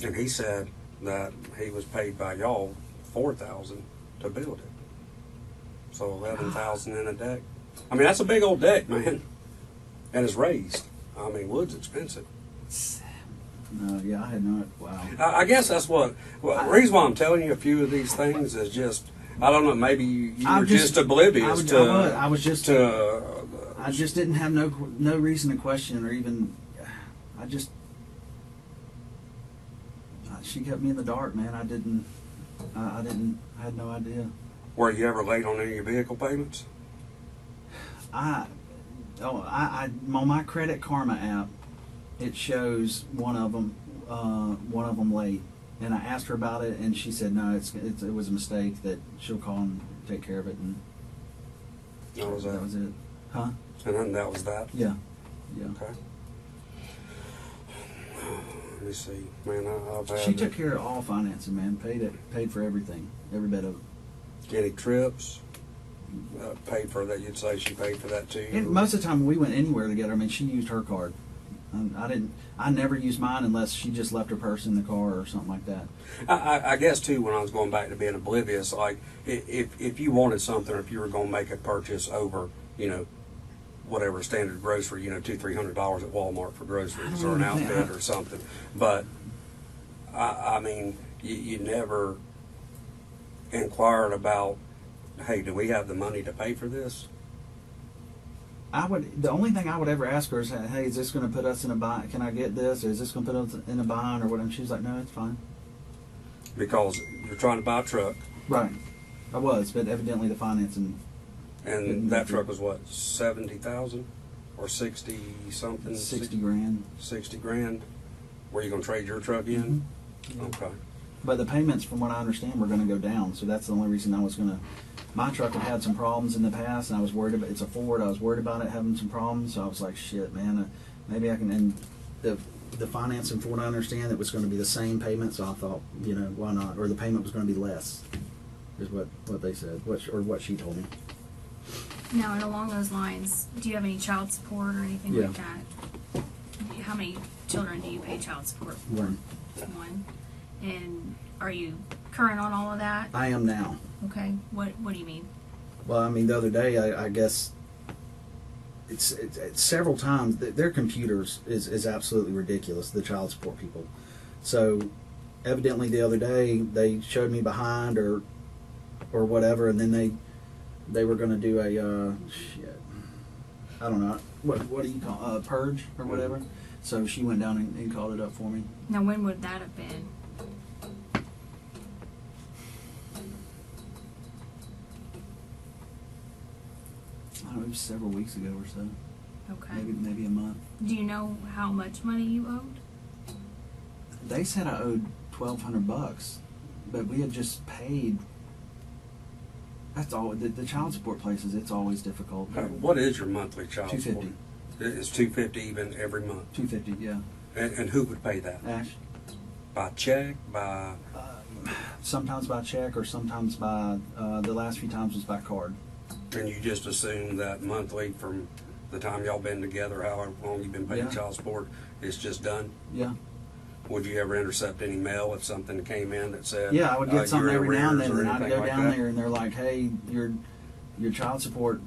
And he said that he was paid by y'all $4,000 to build it. So $11,000 in a deck. That's a big old deck, man. And it's raised. Wood's expensive. No, yeah, I had not. Wow. I guess that's the reason why I'm telling you a few of these things is just, I don't know, maybe you were just oblivious I just didn't have no reason to question or even, she kept me in the dark, man. I had no idea. Were you ever late on any of your vehicle payments? on my Credit Karma app, it shows one of them late, and I asked her about it, and she said no, it was a mistake, that she'll call and take care of it, and That was that was it. Huh? And then that was that. Yeah. Yeah. Okay. Let me see, man. I've had She took care of all financing, man. Paid for everything, every bit of it. any trips. Paid for that. You'd say she paid for that too. And most of the time we went anywhere together, I mean, she used her card. I never used mine unless she just left her purse in the car or something like that. I guess too, when I was going back to being oblivious, like if you wanted something, or if you were going to make a purchase over, whatever standard grocery, $200-300 at Walmart for groceries or an outfit or something, but I mean, you never inquired about, hey, do we have the money to pay for this? The only thing I would ever ask her is, hey, is this going to put us in a bind? Can I get this? Or is this going to put us in a bind or whatever? She's like, no, it's fine. Because you're trying to buy a truck, Right. I was, but evidently the financing. and that truck was what, 70,000 or 60 something? 60 grand. 60 grand. Were you going to trade your truck in? Mm-hmm. Okay. But the payments, from what I understand, were going to go down. So that's the only reason I was going to. My truck had some problems in the past, and I was worried about. It's a Ford. I was worried about it having some problems. So I was like, shit, man, maybe I can. And the financing, from what I understand, it was going to be the same payment. So I thought, why not? Or the payment was going to be less. Is what they said, what she told me. Now, and along those lines, do you have any child support or anything Yeah. like that? How many children do you pay child support for? One. One. And are you current on all of that? I am now. Okay. What do you mean? Well, I mean, the other day, I guess it's several times. Their computers is absolutely ridiculous, the child support people. So evidently the other day they showed me behind or whatever, and then they were going to do a I don't know, what do you call purge or whatever. So she went down and called it up for me. Now, when would that have been? I don't know, it was several weeks ago or so. Okay. Maybe a month. Do you know how much money you owed? They said I owed $1,200, but we had just paid. That's all. The child support places, it's always difficult. What is your monthly child support? $250. It's $250 even every month. $250, yeah. And who would pay that? Ash. By check? By Sometimes by check, or sometimes by the last few times was by card. and you just assume that monthly from the time y'all been together, however long you've been paying Yeah. child support, it's just done? Yeah. Would you ever intercept any mail if something came in that said, Yeah, I would get something you're in every now and arrears then, or and I'd anything go like down that? there, and they're like, "Hey, your child support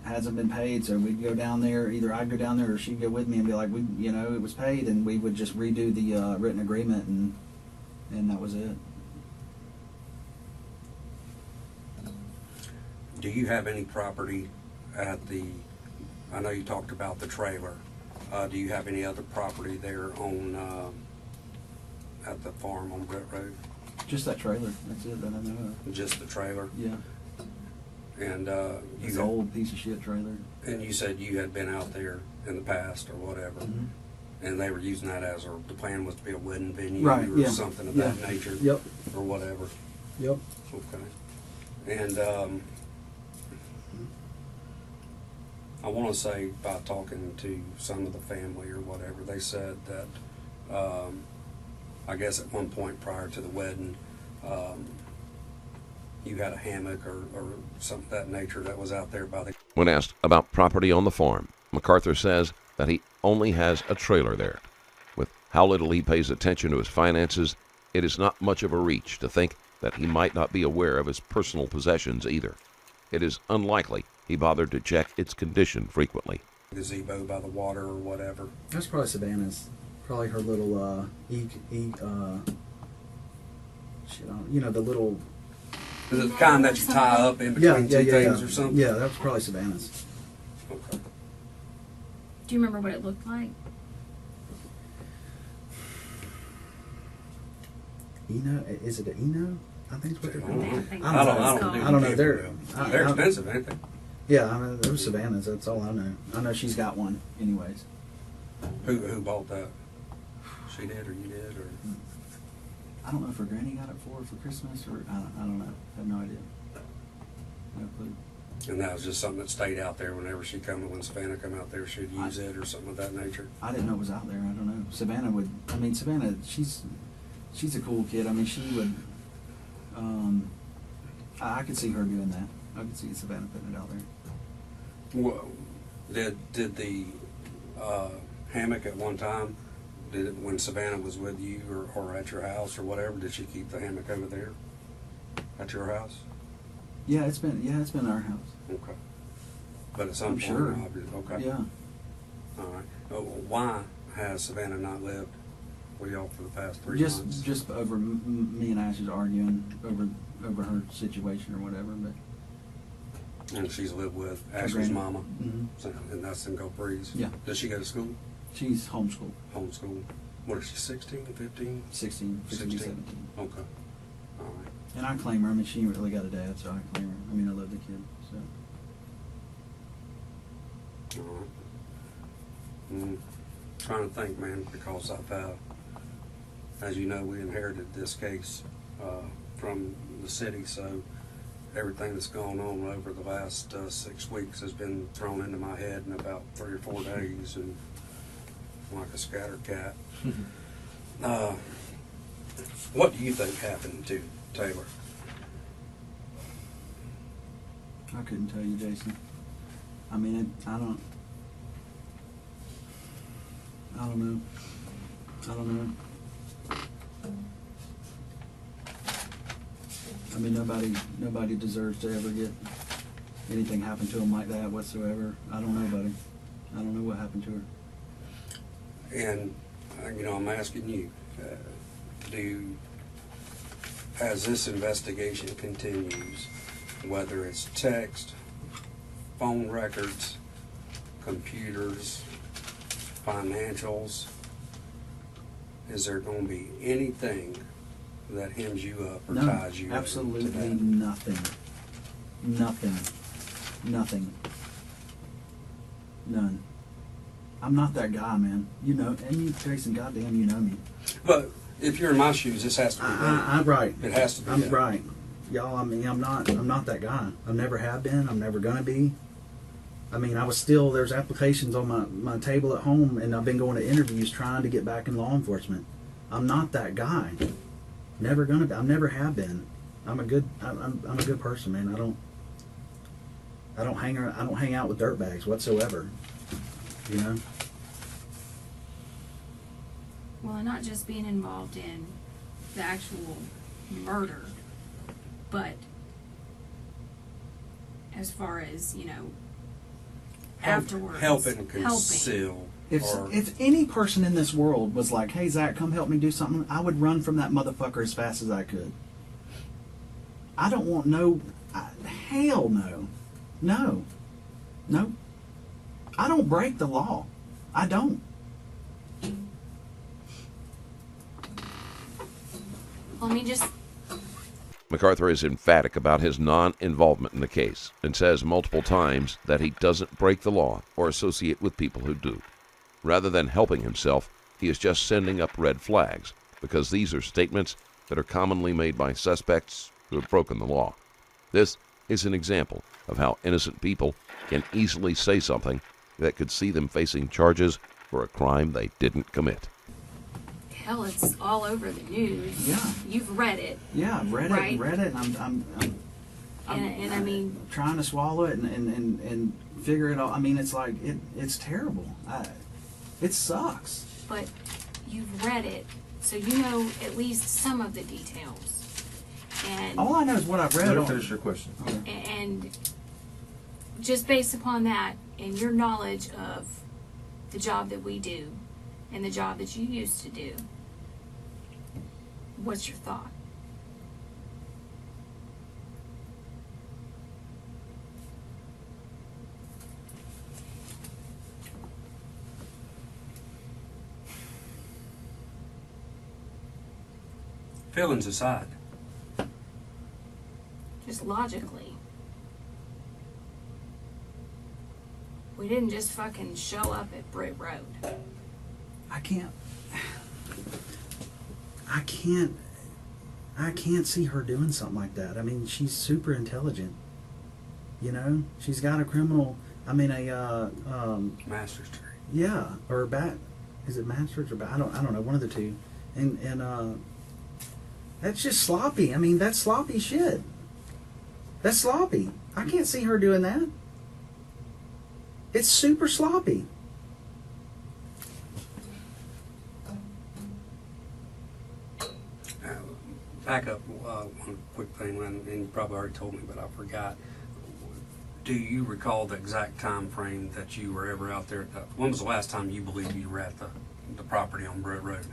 hasn't been paid." So we'd go down there. Either I'd go down there, or she'd go with me and be like, it was paid," and we would just redo the written agreement, and that was it. Do you have any property at the, I know you talked about the trailer, do you have any other property there on, at the farm on Brett Road? Just that trailer. That's it that I know of. Just the trailer? Yeah, And it's an old piece of shit trailer. and you said you had been out there in the past or whatever, Mhm. and they were using that as, or the plan was to be a wedding venue Right, or yeah. something of Yeah. that nature? Yep. Or whatever. Yep. Okay. And I want to say, by talking to some of the family or whatever, they said that I guess at one point prior to the wedding, you had a hammock or something of that nature that was out there by the. When asked about property on the farm, MacArthur says that he only has a trailer there. With how little he pays attention to his finances, it is not much of a reach to think that he might not be aware of his personal possessions either. It is unlikely he bothered to check its condition frequently. Gazebo by the water or whatever. That's probably Savannah's. Probably her little the little. Is it the kind that you tie up in between two things or something? Yeah, that was probably Savannah's. Okay. Do you remember what it looked like? Is it an Eno? I think it's what they're called. I think I that's what it's don't called. I don't know. They're expensive, ain't they? Yeah, I mean, it was Savannah's. That's all I know. I know she's got one, anyways. Who bought that? She did, or you did, or? I don't know if her granny got it for Christmas, or I don't know. I have no idea. No clue. And that was just something that stayed out there whenever she come, when Savannah come out there, she'd use it or something of that nature. I didn't know it was out there. I don't know. Savannah would. I mean, Savannah. She's a cool kid. I mean, she would. I could see her doing that. I could see Savannah putting it out there. Well, did the hammock at one time? Did it, when Savannah was with you or at your house or whatever? Did she keep the hammock over there at your house? Yeah, it's been our house. Okay. But at some I'm point, sure. obviously, okay. Yeah. All right. Why has Savannah not lived with y'all for the past 3 months? Just over me and Ashley's arguing over her situation or whatever, but. And she's lived with Her Ashley's granny. mama, Mm-hmm. and that's in Gulf Breeze. Yeah. Does she go to school? She's homeschooled. Homeschool. What is she, 16, 15? 16, 17. Okay. All right. And I claim her. I mean, she ain't really got a dad, so I claim her. I mean, I love the kid, so. All right. Trying to think, man, because I've, as you know, we inherited this case from the city, so everything that's gone on over the last 6 weeks has been thrown into my head in about 3 or 4 days, and like a scatter cat. What do you think happened to Taylor? I couldn't tell you, Jason. I mean, I don't know. I mean, nobody deserves to ever get anything happen to them like that whatsoever. I don't know, buddy. I don't know what happened to her. And, I'm asking you, as this investigation continues, whether it's text, phone records, computers, financials, is there going to be anything that hems you up or ties you absolutely to that? nothing. None. I'm not that guy, man. You know, and you, Jason, goddamn, you know me. But if you're in my shoes, this has to be done. I'm right. It has to be I'm done. right. Y'all, I mean, I'm not that guy. I never have been. I'm never gonna be. I mean, there's applications on my table at home, and I've been going to interviews trying to get back in law enforcement. I'm not that guy. Never gonna be. I never have been. I'm a good person, man. I don't hang out with dirtbags whatsoever. You know. Well, and not just being involved in the actual murder, but as far as, afterwards. Helping conceal. If any person in this world was like, "Hey Zach, come help me do something," I would run from that motherfucker as fast as I could. I don't want hell no. No. I don't break the law. I don't. Let me just. MacArthur is emphatic about his non-involvement in the case and says multiple times that he doesn't break the law or associate with people who do. Rather than helping himself, he is just sending up red flags because these are statements that are commonly made by suspects who have broken the law. This is an example of how innocent people can easily say something that could see them facing charges for a crime they didn't commit. Hell, it's all over the news. Yeah. You've read it. Yeah, I've read Right. it, and And I mean, trying to swallow it and figure it out. I mean, it's like it's terrible. It sucks. but you've read it, so you know at least some of the details. And All I know is what I've read. Let her on- finish your question. and just based upon that and your knowledge of the job that we do and the job that you used to do, what's your thought? Feelings aside, Just logically. We didn't just fucking show up at Britt Road. I can't see her doing something like that. I mean, she's super intelligent. You know, she's got a criminal. I mean, Master's degree. yeah, or is it master's or I don't know, one of the two. And that's just sloppy. I mean, that's sloppy shit. That's sloppy. I can't see her doing that. It's super sloppy. Back up one quick thing, and you probably already told me, but I forgot. Do you recall the exact time frame that you were ever out there? When was the last time you believe you were at the property on Britt Road?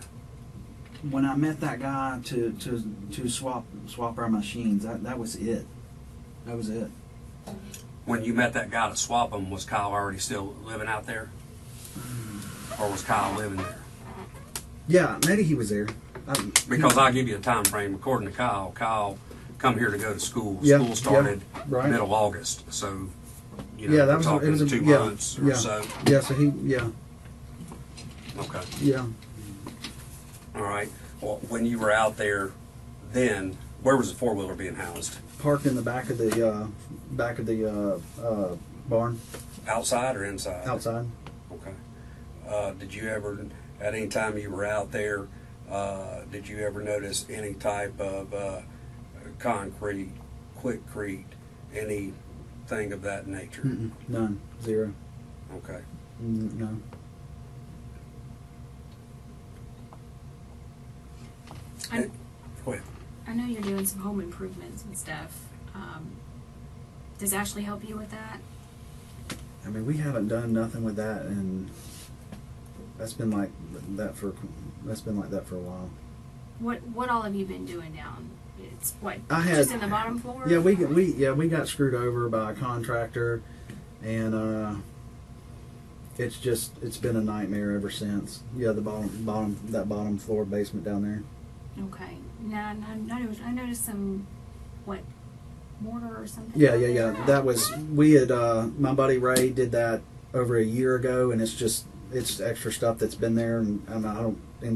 When I met that guy to swap our machines, that was it. That was it. When you met that guy to swap them, was Kyle already still living out there? Or was Kyle living there? Yeah, maybe he was there. Because I'll give you a time frame. According to Kyle come here to go to school. Yeah, School started yeah, right. middle August, so you know, Yeah, that we're was talking it was 2 yeah, months or yeah, so. Yeah, so yeah, Okay. yeah. All right. Well, when you were out there, then where was the 4-wheeler being housed? Parked in the back of the barn, Outside or inside? outside. Okay. Did you ever, at any time you were out there, did you ever notice any type of concrete, quickcrete, anything of that nature? Mm-mm, none, zero. Okay. No. Go ahead. I know you're doing some home improvements and stuff. Does Ashley help you with that? I mean, we haven't done nothing with that, and that's been like that for a while. What all have you been doing down? It's what, I had- just in the bottom floor? Yeah, we got screwed over by a contractor, and it's been a nightmare ever since. Yeah, the bottom floor basement down there. Okay. Now I noticed some mortar or something. Yeah. down there? That was we had my buddy Ray did that over a year ago, and it's extra stuff that's been there, and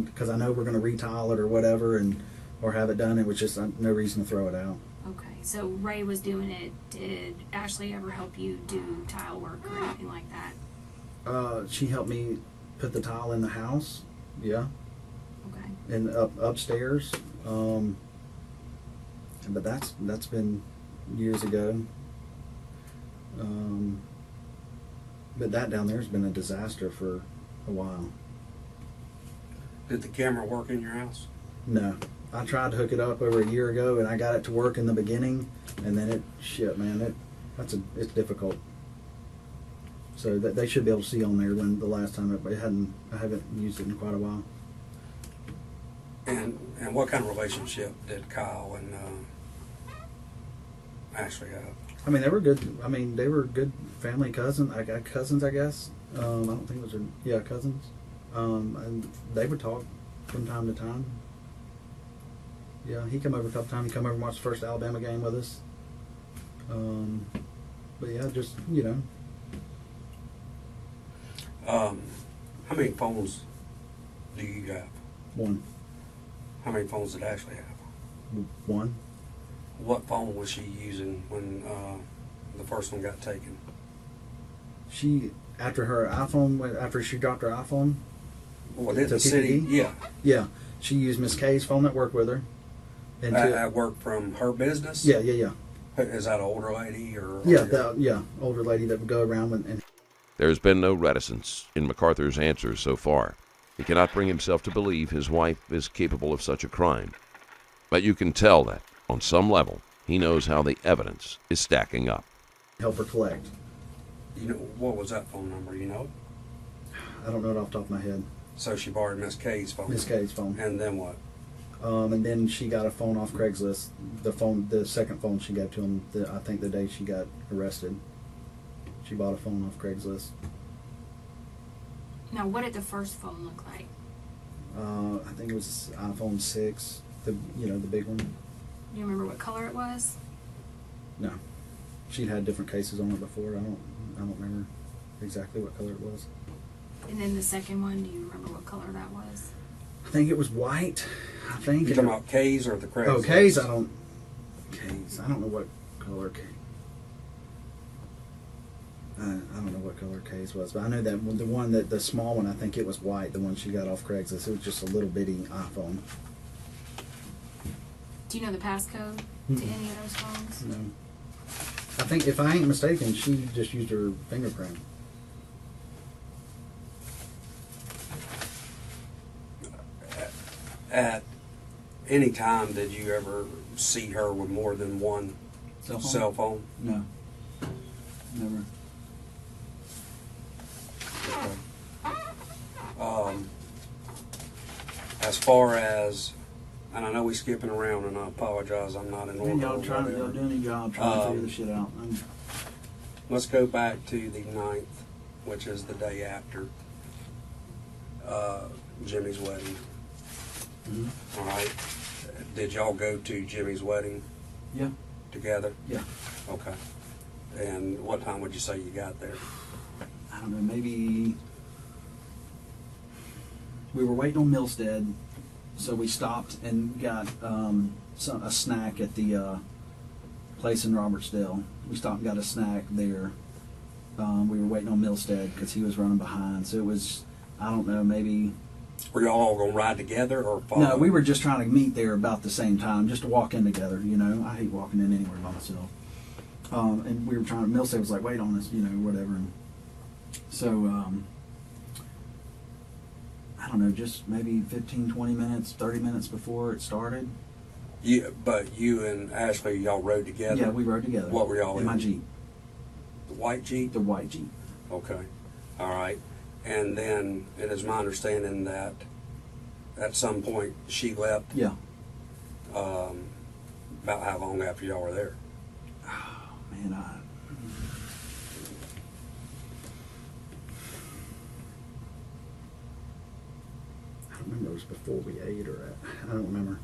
because I know we're going to retile it or whatever, or have it done. It was just no reason to throw it out. Okay. So Ray was doing it. Did Ashley ever help you do tile work or anything like that? She helped me put the tile in the house. Yeah. Okay. And upstairs. But that's been years ago. But that down there's been a disaster for a while. Did the camera work in your house? No, I tried to hook it up over a year ago, and I got it to work in the beginning, and then it's difficult. So that they should be able to see on there when the last time I haven't used it in quite a while. And what kind of relationship did Kyle and Ashley have? I mean, they were good. I mean, they were good family cousins. I got cousins, I guess. I don't think those are cousins. And they would talk from time to time. Yeah, he come over a couple times. He come over and watched the first Alabama game with us. But yeah, just How many phones do you have? one. How many phones did Ashley have? One. What phone was she using when the first one got taken? She after she dropped her iPhone. Well, in To the city, PPD? Yeah, she used Miss Kay's phone that worked with her. And at work from her business? yeah. Is that an older lady or? Yeah, older lady that would go around and There's been no reticence in MacArthur's answers so far. He cannot bring himself to believe his wife is capable of such a crime. But you can tell that, on some level, he knows how the evidence is stacking up. help her collect. You know, what was that phone number, you know? I don't know it off the top of my head. So she borrowed Miss Kay's phone. Miss Kay's phone. And then what? And then she got a phone off Craigslist. The second phone she got to him, I think the day she got arrested. She bought a phone off Craigslist. Now, what did the first phone look like? I think it was iPhone 6, the big one. Do you remember what color it was? No, she'd had different cases on it before. I don't remember. exactly what color it was. And then the second one, do you remember what color that was? I think it was white. I think. You talking about K's or the Craigslist? Oh, K's. I don't know what color K. I don't know what color K's was, but I know that the one the small one. I think it was white. The one she got off Craigslist. It was just a little bitty iPhone. Do you know the passcode to any of those phones? No. I think if I ain't mistaken, she just used her fingerprint. At any time, did you ever see her with more than one cell phone? No. Never. As far as, and I know we're skipping around, and I apologize, I'm not in order. Man, y'all or whatever. doing your job, trying to figure this shit out. Let's go back to the 9th, which is the day after Jimmy's wedding. Mm-hmm. All right. Did y'all go to Jimmy's wedding Yeah. together? Yeah. Okay. And what time would you say you got there? I don't know, maybe we were waiting on Milstead, so we stopped and got a snack at the place in Robertsdale. We stopped and got a snack there. We were waiting on Milstead because he was running behind. So it was, I don't know, maybe... Were y'all all going to ride together or follow? No, we were just trying to meet there about the same time, just to walk in together, you know. I hate walking in anywhere by myself. And we were trying, Milstead was like, wait on us, you know, whatever. And so, I don't know, just maybe 15, 20 minutes, 30 minutes before it started. But you and Ashley, y'all rode together? Yeah, we rode together. What were y'all in? My Jeep. The white Jeep? The white Jeep. Okay. All right. And then it is my understanding that at some point she left. Yeah. About how long after y'all were there? Oh, man, I don't remember. It was before we ate or I don't remember.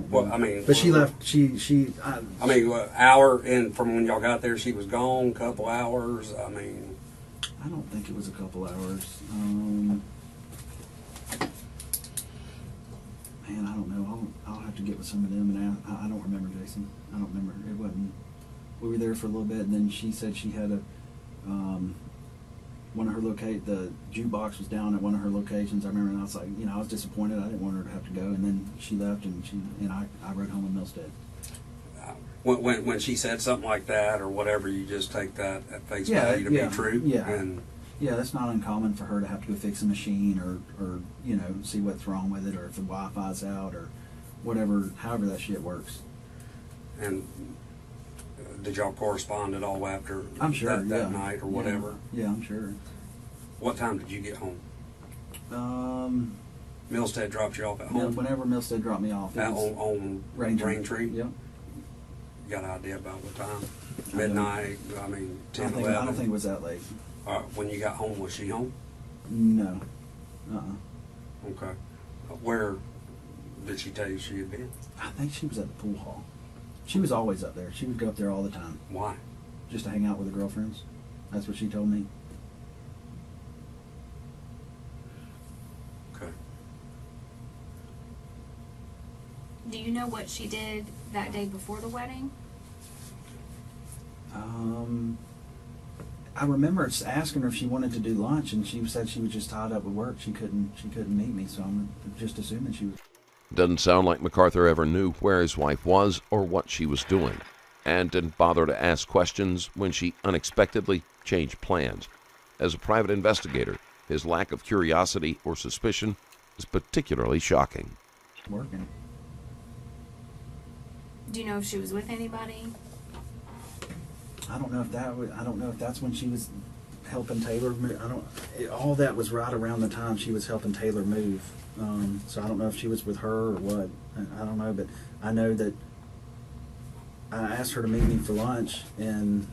Well, I mean, but she left. I mean, hour in from when y'all got there, she was gone. Couple hours. I mean, I don't think it was a couple hours. Man, I don't know. I'll have to get with some of them, and I don't remember, Jason. I don't remember. It wasn't. We were there for a little bit, and then she said she had one of her the jukebox was down at one of her locations. I remember, and I was like, you know, I was disappointed. I didn't want her to have to go, and then she left, and I rode home in Milstead. when she said something like that or whatever, you just take that at face value to be true. Yeah. And yeah, that's not uncommon for her to have to go fix a machine or you know, see what's wrong with it, or if the Wi-Fi's out or whatever, however that shit works. And did y'all correspond at all after I'm sure, that night or whatever? Yeah, I'm sure. What time did you get home? Milstead dropped you off at home? Whenever Milstead dropped me off. On Raintree? Yep. You got an idea about what time? Midnight? I mean, 10, I 11? don't think it was that late. When you got home, was she home? No. Okay. Where did she tell you she had been? I think she was at the pool hall. She was always up there. She would go up there all the time. Why? Just to hang out with her girlfriends. That's what she told me. Okay. Do you know what she did that day before the wedding? I remember asking her if she wanted to do lunch, and she said she was just tied up with work. She couldn't meet me, so I'm just assuming she was. Doesn't sound like MacArthur ever knew where his wife was or what she was doing, and didn't bother to ask questions when she unexpectedly changed plans. As a private investigator, his lack of curiosity or suspicion is particularly shocking. Working. Do you know if she was with anybody? I don't know if that's when she was helping Taylor. All that was right around the time she was helping Taylor move. So I don't know if she was with her or what. I don't know, but I know that I asked her to meet me for lunch, and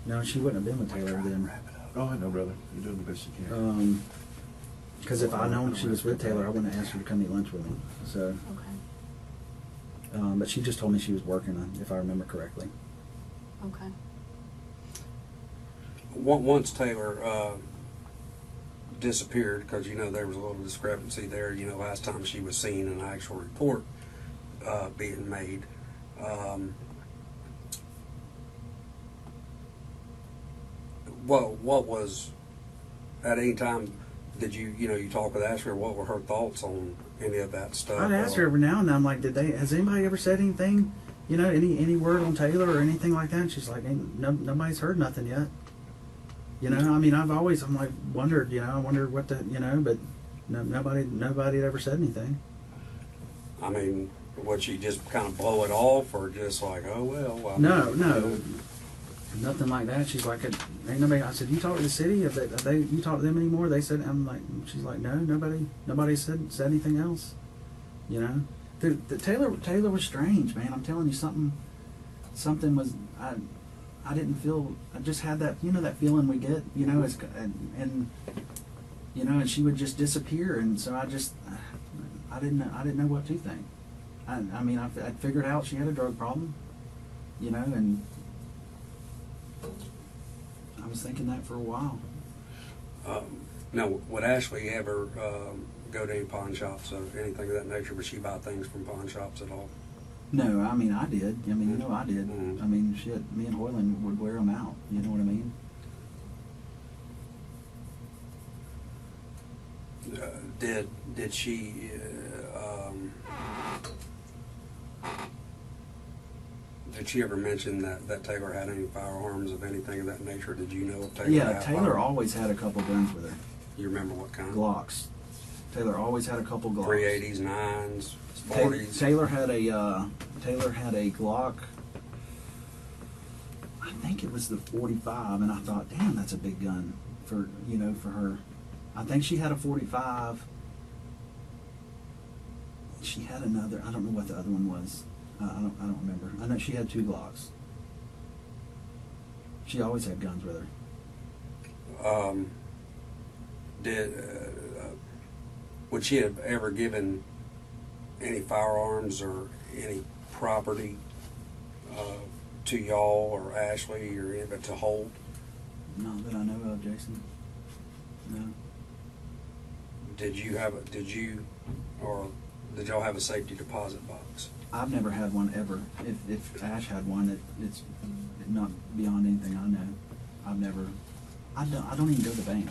no, she wouldn't have been with Taylor then. Oh, I know, brother. You're doing the best you can. Because if I'd known she was with Taylor, I wouldn't have asked her to come eat lunch with me. So, Okay. but she just told me she was working, if I remember correctly. Okay. once Taylor disappeared, because there was a little discrepancy there. Last time she was seen, an actual report being made. What was at any time? Did you talk with Ashley, or what were her thoughts on any of that stuff? I'd ask her every now and then, I'm like, has anybody ever said anything, any word on Taylor or anything like that? And she's like, nobody's heard nothing yet. I've always, wondered, I wondered what but nobody had ever said anything. Would she just kind of blow it off, or just like, oh well? No, nothing like that. She's like, ain't nobody. I said, you talk to the city? Have they you talk to them anymore? They said, she's like, no, nobody said anything else. The Taylor was strange, man. I'm telling you, something was. I didn't feel. I just had that, that feeling we get, and she would just disappear, and so I didn't know what to think. I figured out she had a drug problem, and I was thinking that for a while. Now, would Ashley ever go to any pawn shops or anything of that nature? Would she buy things from pawn shops at all? No, I did. I did. Mm-hmm. Shit, me and Hoyland would wear them out. You know what I mean? Did she? Did she ever mention that Taylor had any firearms of anything of that nature? Did you know if Taylor? Yeah, had Taylor firearms? always had a couple guns with her. You remember what kind? Glocks. Taylor always had a couple Glocks. 380s, 9s, 40s. Taylor had a Glock. I think it was the 45, and I thought, damn, that's a big gun for her. I think she had a 45. She had another. I don't know what the other one was. I don't remember. I know she had 2 Glocks. She always had guns with her. Would she have ever given any firearms or any property to y'all or Ashley or any of it to hold? Not that I know of, Jason. No. Did y'all have a safety deposit box? I've never had one ever. If Ash had one, it's not beyond anything I know. I don't even go to the bank.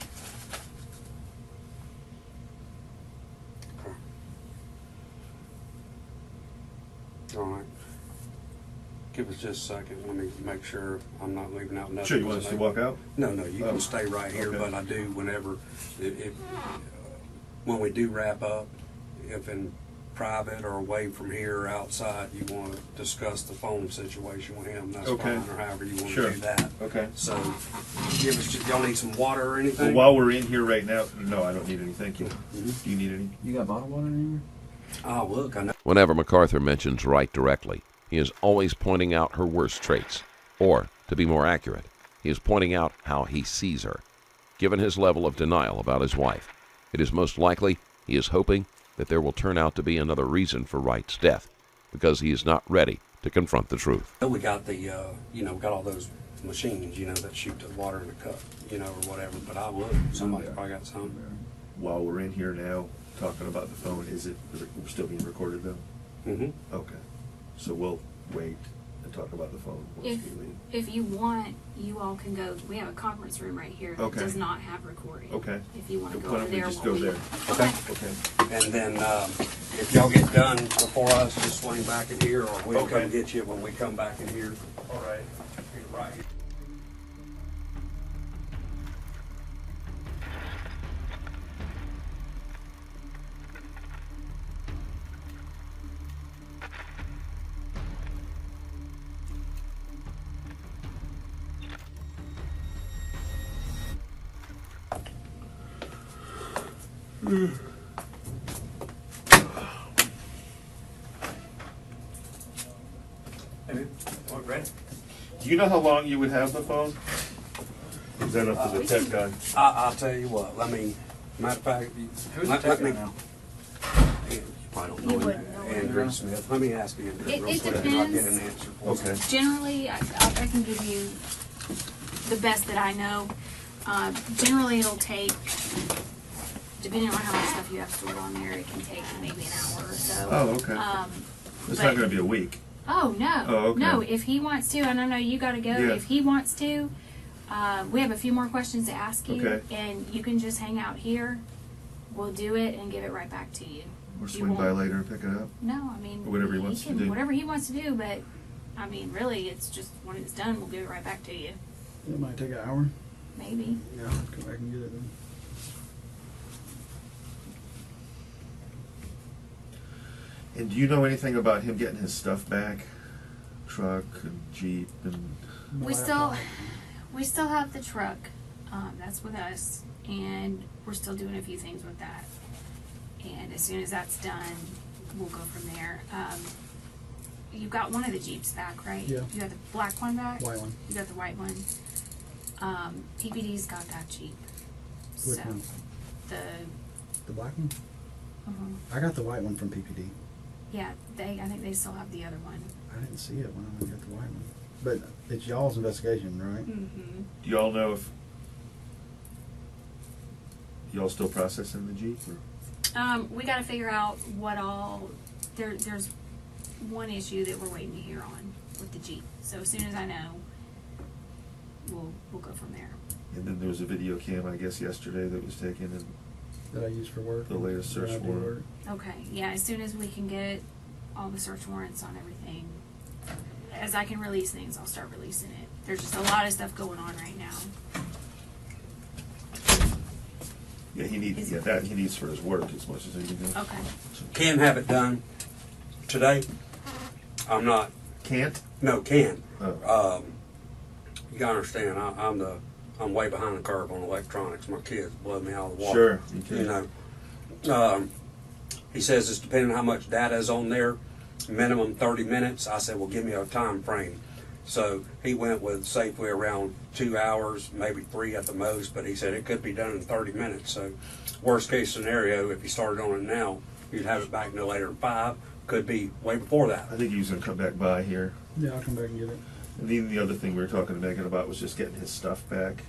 All right. Give us just a second. Let me make sure I'm not leaving out nothing. Sure, you want us to walk out? No, you Oh, can stay right here, okay. but I do when we do wrap up, if in private or away from here or outside, you want to discuss the phone situation with him, that's Okay. fine, or however you want Sure. to do that. Okay. So, y'all need some water or Well, anything? while we're in here right now, no, I don't need any. Thank you. Mhm. Do you need any? You got bottled water in Oh, look, I know. Whenever MacArthur mentions Wright directly, he is always pointing out her worst traits. Or, to be more accurate, he is pointing out how he sees her. Given his level of denial about his wife, it is most likely he is hoping that there will turn out to be another reason for Wright's death, because he is not ready to confront the truth. We got the, got all those machines, that shoot the water in a cup, or whatever, but I look, somebody's probably got some. While we're in here now, talking about the phone, we're still being recorded though? Mm-hmm. Okay. So we'll wait and talk about the phone once we leave. If you want, you all can go. We have a conference room right here that Okay. does not have recording. Okay. If you want to Why go over don't we there, just while go we- there? Okay. Okay. And then, if y'all get done before us, just swing back in here, or we'll Okay. come get you when we come back in here. All right. Right here. Ready? Do you know how long you would have the phone? Is that up to the tech guy? I'll tell you what. Matter of fact, Who's let the tech me. guy now? You probably don't You know him. wouldn't know him. Andrew Smith. Let me ask you It real quick, and I'll get depends. an answer for you. Okay. Generally, I can give you the best that I know. Generally, it'll take, depending on how much stuff you have stored on there, it can take maybe an hour or so. Oh, okay. It's not going to be a week. Oh, no. Oh, okay. No, if he wants to, and I know you got to go, Yeah. if he wants to, we have a few more questions to ask you, Okay. and you can just hang out here. We'll do it and give it right back to you. Or You swing by won't- later and pick it up. No, I mean, Or whatever he wants to do. Whatever he wants to do, but I mean, really, it's just when it's done, we'll give it right back to you. It might take an hour. Maybe. Yeah, I'll come back and get it then. And do you know anything about him getting his stuff back? Truck and Jeep and... We still have the truck. That's with us, and we're still doing a few things with that. And as soon as that's done, we'll go from there. You got one of the Jeeps back, right? Yeah. You got the black one back. White one. You got the white one. PPD's got that Jeep. Which so one? the The black one? I got the white one from PPD. yeah, I think they still have the other one. I didn't see it when I got the white one. But it's y'all's investigation, right? Mm-hmm. Do y'all know if... Y'all still processing the Jeep? Or? We got to figure out what all. There's one issue that we're waiting to hear on with the Jeep. So as soon as I know, we'll go from there. And then there was a video cam, I guess, yesterday that was taken, and That I use for work. the latest when search I do warrant. work. Okay. Yeah. As soon as we can get all the search warrants on everything, as I can release things, I'll start releasing it. There's just a lot of stuff going on right now. Yeah, he needs that. He needs for his work as much as he can do. Okay. Can have it done today. I'm not. Can't? No, can. Oh. You gotta understand. I'm way behind the curve on electronics. My kids blow me out of the water. Sure. You know. He says it's depending on how much data is on there. Minimum 30 minutes. I said, well, give me a time frame. So he went with safely around 2 hours, maybe 3 at the most, but he said it could be done in 30 minutes. So worst case scenario, if you started on it now, you'd have it back no later than 5. Could be way before that. I think he was going to come back by here. Yeah, I'll come back and get it. And then the other thing we were talking to Megan about was just getting his stuff back.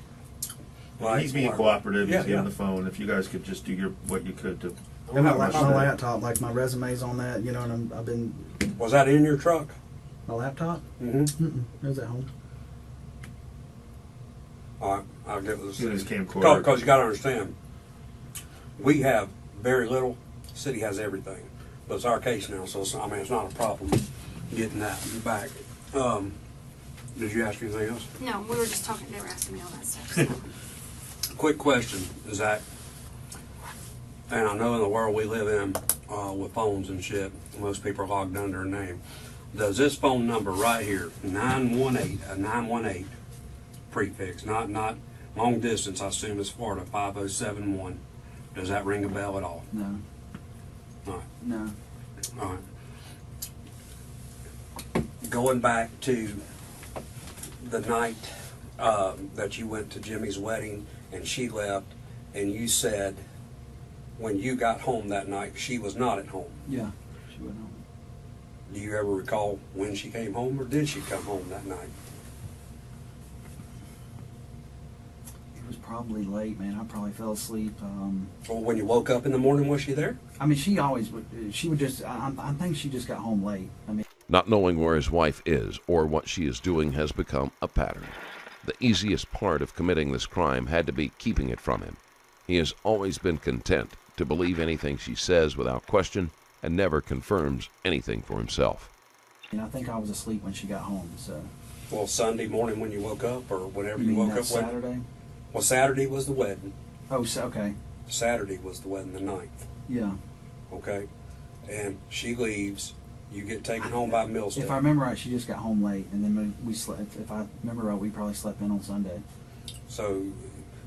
Right. He's being cooperative. Yeah, He's on yeah. the phone. If you guys could just do what you could to... And my, Well, my laptop, like my resume's on that, you know, and I've been, Was that in your truck? my laptop? Mm-hmm. Mm-mm, it was at home. All right, I'll give it a Get his camcorder. Because you got to understand, we have very little. The city has everything, but it's our case now, so it's not a problem getting that back. Did you ask anything else? No, we were just talking. They were asking me all that stuff. So. Quick question, Zach. And I know in the world we live in with phones and shit, most people are logged under a name. Does this phone number right here, 918 prefix, not long distance, I assume it's Florida, 5071. Does that ring a bell at all? No, All right. no. All right. Going back to the night that you went to Jimmy's wedding and she left, and you said when you got home that night she was not at home. Yeah, she went home. Do you ever recall when she came home, or did she come home that night? It was probably late, man. I probably fell asleep. Or when you woke up in the morning, was she there? I mean, she always would. She would just. I think she just got home late. I mean, Not knowing where his wife is or what she is doing has become a pattern. The easiest part of committing this crime had to be keeping it from him. He has always been content to believe anything she says without question and never confirms anything for himself. and I think I was asleep when she got home. So. Well, Sunday morning when you woke up, or whenever You you mean woke that up. Saturday? Well, Saturday was the wedding. Oh, so, okay. Saturday was the wedding, the 9th. Yeah. Okay, and she leaves. You get taken home by Millstone. If I remember right, she just got home late, and then we slept. If I remember right, we probably slept in on Sunday. So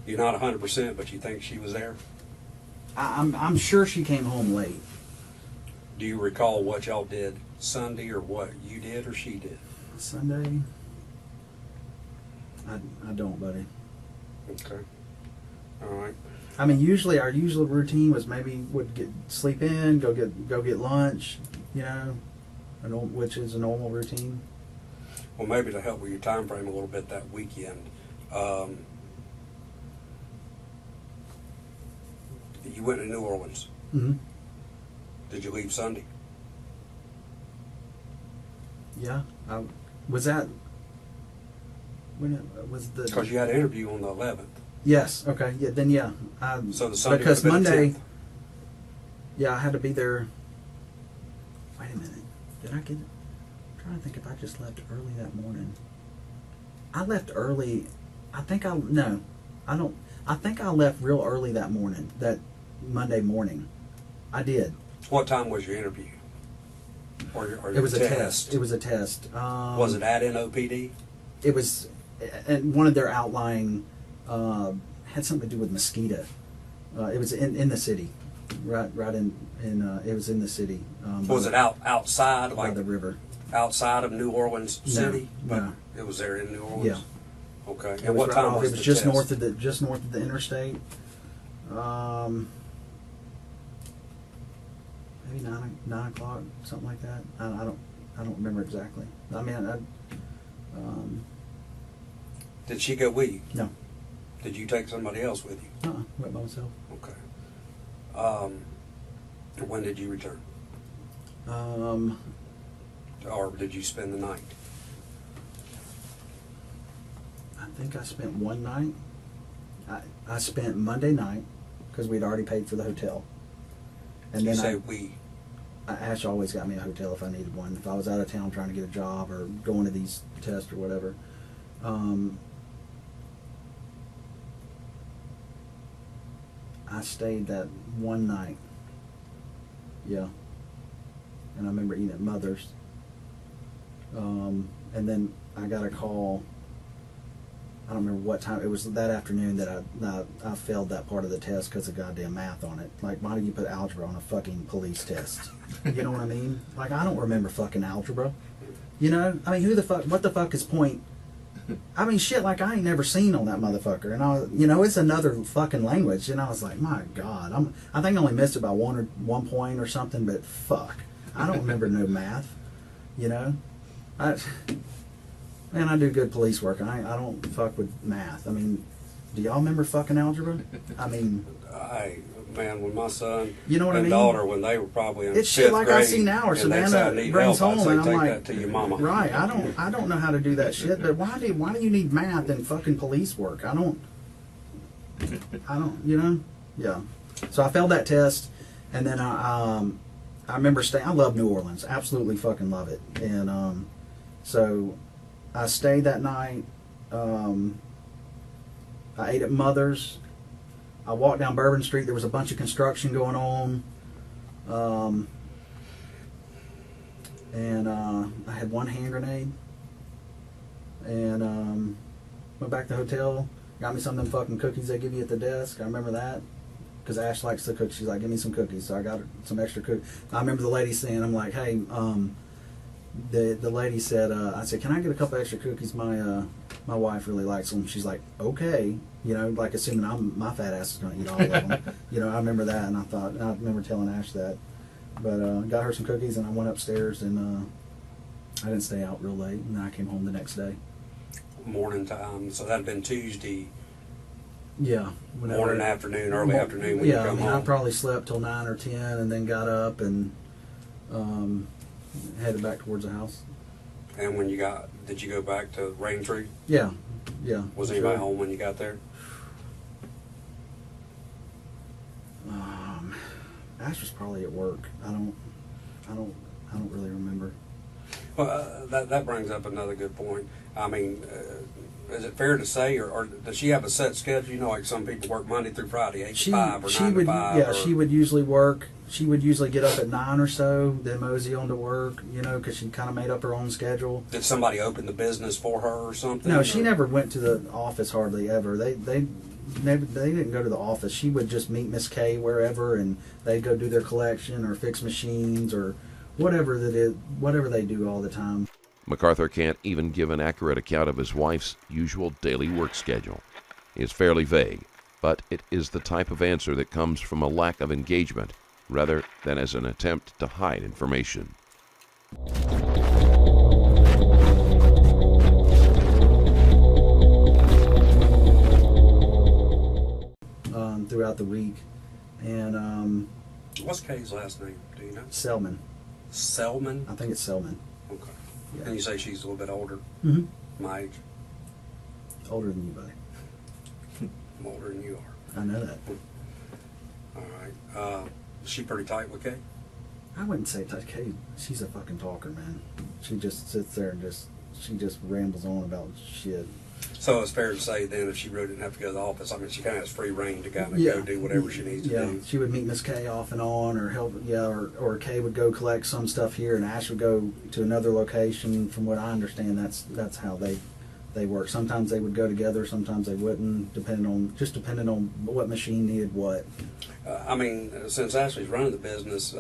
you're not 100%, but you think she was there. I'm sure she came home late. Do you recall what y'all did Sunday, or what you did or she did? Sunday. I don't, buddy. Okay. All right. I mean, usually our usual routine was maybe would get sleep in, go get lunch, you know, which is a normal routine. Well, maybe to help with your time frame a little bit that weekend, You went to New Orleans. Mm-hmm. Did you leave Sunday? Yeah. Was that when it was the? Because you had an interview on the 11th. Yes. Okay. Yeah. Then yeah. So the Sunday because would have been the Monday. 10th. Yeah, I had to be there. Wait a minute. Did I get? I'm trying to think if I just left early that morning. I left early. I think I no. I don't. I think I left real early that morning. That Monday morning. I did. What time was your interview? Or It was a test. It was a test. Was it at NOPD? It was, and one of their outlying had something to do with mosquito. It was in the city, right in it was in the city. Was it outside, by like the river? outside of New Orleans City? No. It was there in New Orleans. Yeah. Okay. It And what right time off- was It was the just test? north of the interstate. Maybe 9 o'clock, something like that. I don't remember exactly. I mean, Did she go with you? no. Did you take somebody else with you? Went by myself. Okay. When did you return? Or did you spend the night? I think I spent one night. I spent Monday night because we'd already paid for the hotel. And You then say we. Ash always got me a hotel if I needed one. If I was out of town trying to get a job or going to these tests or whatever. I stayed that one night. Yeah. And I remember eating at Mother's. And then I got a call. I don't remember what time. It was that afternoon that I failed that part of the test because of goddamn math on it. Like, why do you put algebra on a fucking police test? You know what I mean? Like, I don't remember fucking algebra. You know? I mean, what the fuck is point? I mean, shit, like, I ain't never seen on that motherfucker. And it's another fucking language. And I was like, my God. I think I only missed it by 1 point or something, but fuck. I don't remember no math. You know? Man, I do good police work. I don't fuck with math. I mean, do y'all remember fucking algebra? I mean, Man, when my son You know what I and mean? daughter, when they were probably in it's fifth shit like grade, I see now, or and they say, I Savannah need brings help, I'd home, say, and I'm take like, that to your mama. right? I don't know how to do that shit. But why do you need math in fucking police work? I don't. You know? Yeah. So I failed that test, and then I remember staying. I love New Orleans. Absolutely fucking love it. And so I stayed that night. I ate at Mother's. I walked down Bourbon Street. There was a bunch of construction going on. And I had one hand grenade. And went back to the hotel. Got me some of them fucking cookies they give you at the desk. I remember that. Because Ash likes to cook. She's like, give me some cookies. So I got her some extra cookies. I remember the lady saying, I'm like, hey, the lady said, I said, can I get a couple extra cookies? My wife really likes them. She's like, okay. You know, like assuming my fat ass is going to eat all of them. You know, I remember that, and I remember telling Ash that. But got her some cookies, and I went upstairs, and I didn't stay out real late, and then I came home the next day. Morning time, so that'd been Tuesday. Yeah. Morning, afternoon, early afternoon when yeah, you come I mean, home. I probably slept till 9 or 10, and then got up and headed back towards the house. And when did you go back to Raintree? Yeah. Was sure. anybody home when you got there? Ash was probably at work. I don't really remember. Well, that brings up another good point. I mean, is it fair to say, or does she have a set schedule? You know, like some people work Monday through Friday, 8 to 5 or 9 to 5. Yeah, she would usually work. She would usually get up at 9 or so, then mosey on to work. You know, because she kind of made up her own schedule. Did somebody open the business for her or something? No, she or? never went to the office hardly ever. They didn't go to the office. She would just meet Miss Kay wherever, and they'd go do their collection or fix machines or whatever they do all the time. MacArthur can't even give an accurate account of his wife's usual daily work schedule. It's fairly vague, but it is the type of answer that comes from a lack of engagement rather than as an attempt to hide information. throughout the week. And What's Kay's last name? Do you know? Selman. Selman? I think it's Selman. Okay. Yeah. And you say she's a little bit older? Mm-hmm. My age? Older than you, buddy. I'm older than you are. I know that. All right. Is she pretty tight with Kay? I wouldn't say touch Kay. She's a fucking talker, man. She just sits there and she just rambles on about shit. So it's fair to say then if she really didn't have to go to the office, I mean, she kind of has free reign to kind of Yeah. go do whatever she needs to Yeah, do. she would meet Miss Kay off and on, or help. Yeah, or Kay would go collect some stuff here, and Ash would go to another location. From what I understand, that's how they work. Sometimes they would go together, sometimes they wouldn't, depending on what machine needed what. I mean, since Ashley's running the business,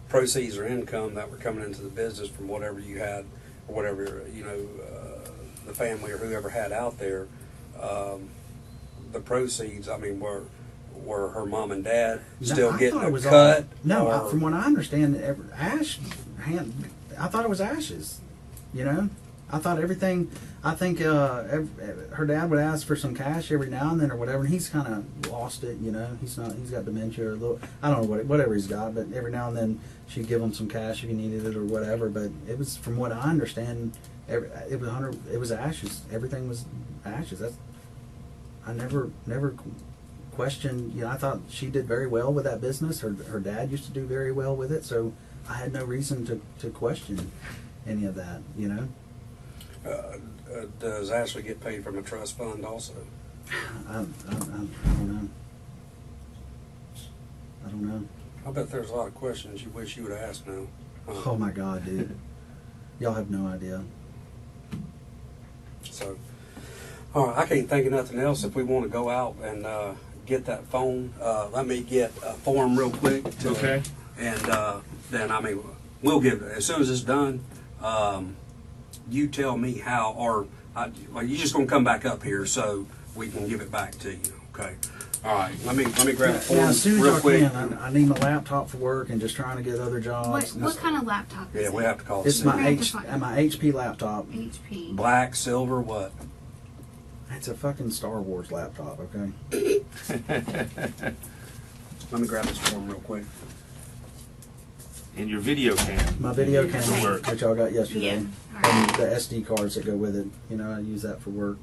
proceeds or income that were coming into the business from whatever you had, or whatever, the family or whoever had out there, the proceeds, I mean, were her mom and dad still I getting thought it a was cut? all, no, or- from what I understand, I thought it was Ash's. I thought everything. I think her dad would ask for some cash every now and then or whatever, and he's kind of lost it. He's got dementia or a little. I don't know whatever he's got, but every now and then she'd give him some cash if he needed it or whatever. But it was, from what I understand, it was Ash's. Everything was Ash's. I never questioned. I thought she did very well with that business. Her dad used to do very well with it, so I had no reason to question any of that. Does Ashley get paid from a trust fund also? I don't know. I don't know. I bet there's a lot of questions you wish you would have asked now. Oh my God, dude. Y'all have no idea. So, all right, I can't think of nothing else. If we want to go out and get that phone, let me get a form real quick. Okay. And then, I mean, we'll give it, as soon as it's done, you tell me how, or you're just going to come back up here so we can give it back to you, okay? All right, let me grab a form Now, as soon as real y'all quick. can, I need my laptop for work and just trying to get other jobs. What kind of laptop is Yeah, it? we have to call the It's city. my have to find- my HP laptop. HP. Black, silver, what? It's a fucking Star Wars laptop, okay? Let me grab this form real quick. And your video cam. My video Okay. camera, which y'all got yesterday, Yeah. All right. and the SD cards that go with it. I use that for work.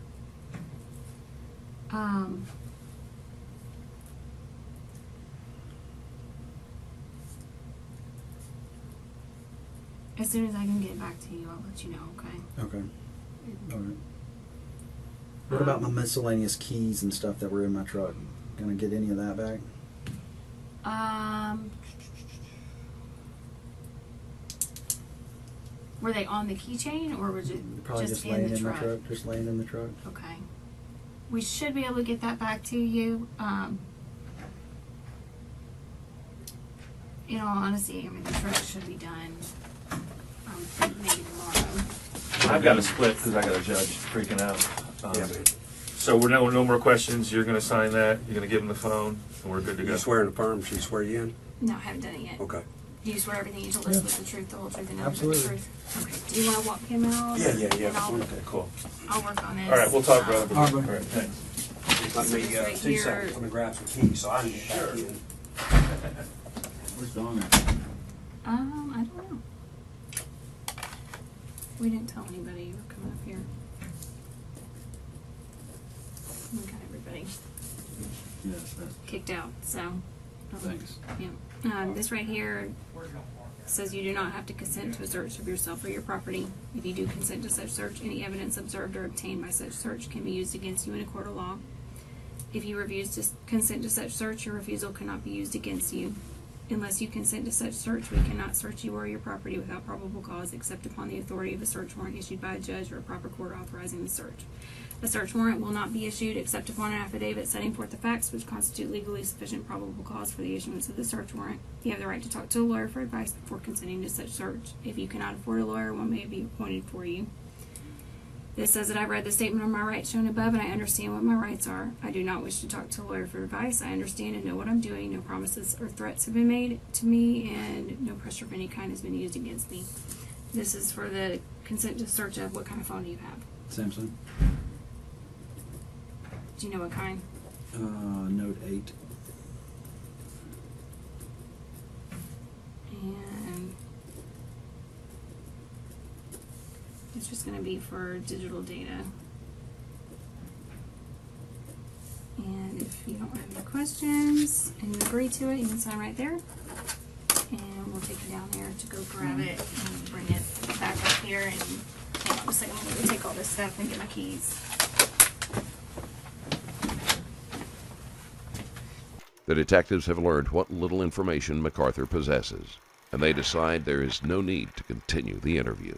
As soon as I can get back to you, I'll let you know, okay? Okay. All right. What about my miscellaneous keys and stuff that were in my truck? Gonna get any of that back? Were they on the keychain or was it Probably just laying in the in truck? the truck. Just laying in the truck. Okay. We should be able to get that back to you. In all honesty, I mean, the truck should be done maybe tomorrow. I've got to split because I got a judge freaking out. Yeah, man. So we're no more questions. You're going to sign that. You're going to give him the phone, and we're good to go. You swear in the firm, she swear you in? No, I haven't done it yet. Okay. Do you swear everything you told us was the truth, the whole truth, and nothing but Absolutely. the truth? Okay. Do you want to walk him out? Yeah. And I'll Okay, cool. work on this. All right, we'll talk, brother. All right, All bud. right, thanks. Let me, Right 2 here. seconds, let me grab some keys so I can get back in. Where's Dawn at? I don't know. We didn't tell anybody you were coming up here. We got everybody Yes, that's kicked out, so. Thanks. Yeah. This right here says you do not have to consent to a search of yourself or your property. If you do consent to such search, any evidence observed or obtained by such search can be used against you in a court of law. If you refuse to consent to such search, your refusal cannot be used against you. Unless you consent to such search, we cannot search you or your property without probable cause except upon the authority of a search warrant issued by a judge or a proper court authorizing the search. A search warrant will not be issued except upon an affidavit setting forth the facts which constitute legally sufficient probable cause for the issuance of the search warrant. You have the right to talk to a lawyer for advice before consenting to such search. If you cannot afford a lawyer, one may be appointed for you. This says that I've read the statement of my rights shown above and I understand what my rights are. I do not wish to talk to a lawyer for advice. I understand and know what I'm doing. No promises or threats have been made to me and no pressure of any kind has been used against me. This is for the consent to search of what kind of phone do you have? Samsung. Do you know what kind? Note 8. And it's just going to be for digital data. And if you don't have any questions and you agree to it, you can sign right there. And we'll take you down there to go grab it and bring it back up here. And hang on a second, I'm going to take all this stuff and get my keys. The detectives have learned what little information MacArthur possesses, and they decide there is no need to continue the interview.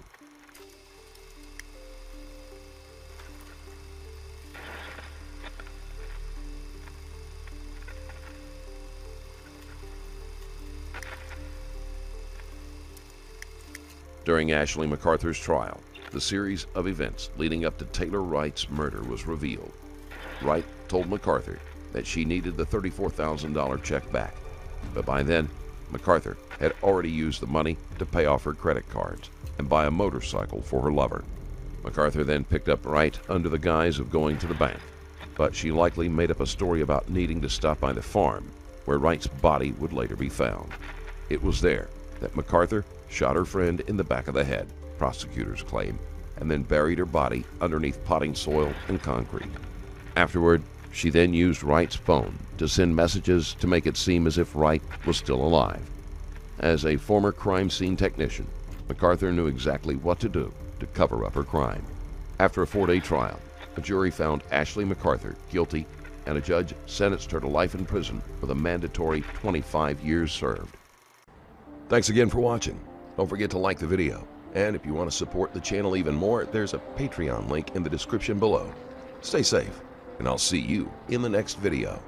During Ashley MacArthur's trial, the series of events leading up to Taylor Wright's murder was revealed. Wright told MacArthur that she needed the $34,000 check back, but by then, MacArthur had already used the money to pay off her credit cards and buy a motorcycle for her lover. MacArthur then picked up Wright under the guise of going to the bank, but she likely made up a story about needing to stop by the farm where Wright's body would later be found. It was there that MacArthur shot her friend in the back of the head, prosecutors claim, and then buried her body underneath potting soil and concrete. Afterward, she then used Wright's phone to send messages to make it seem as if Wright was still alive. As a former crime scene technician, MacArthur knew exactly what to do to cover up her crime. After a 4-day trial, a jury found Ashley MacArthur guilty, and a judge sentenced her to life in prison with a mandatory 25 years served. Thanks again for watching. Don't forget to like the video, and if you want to support the channel even more, there's a Patreon link in the description below. Stay safe, and I'll see you in the next video.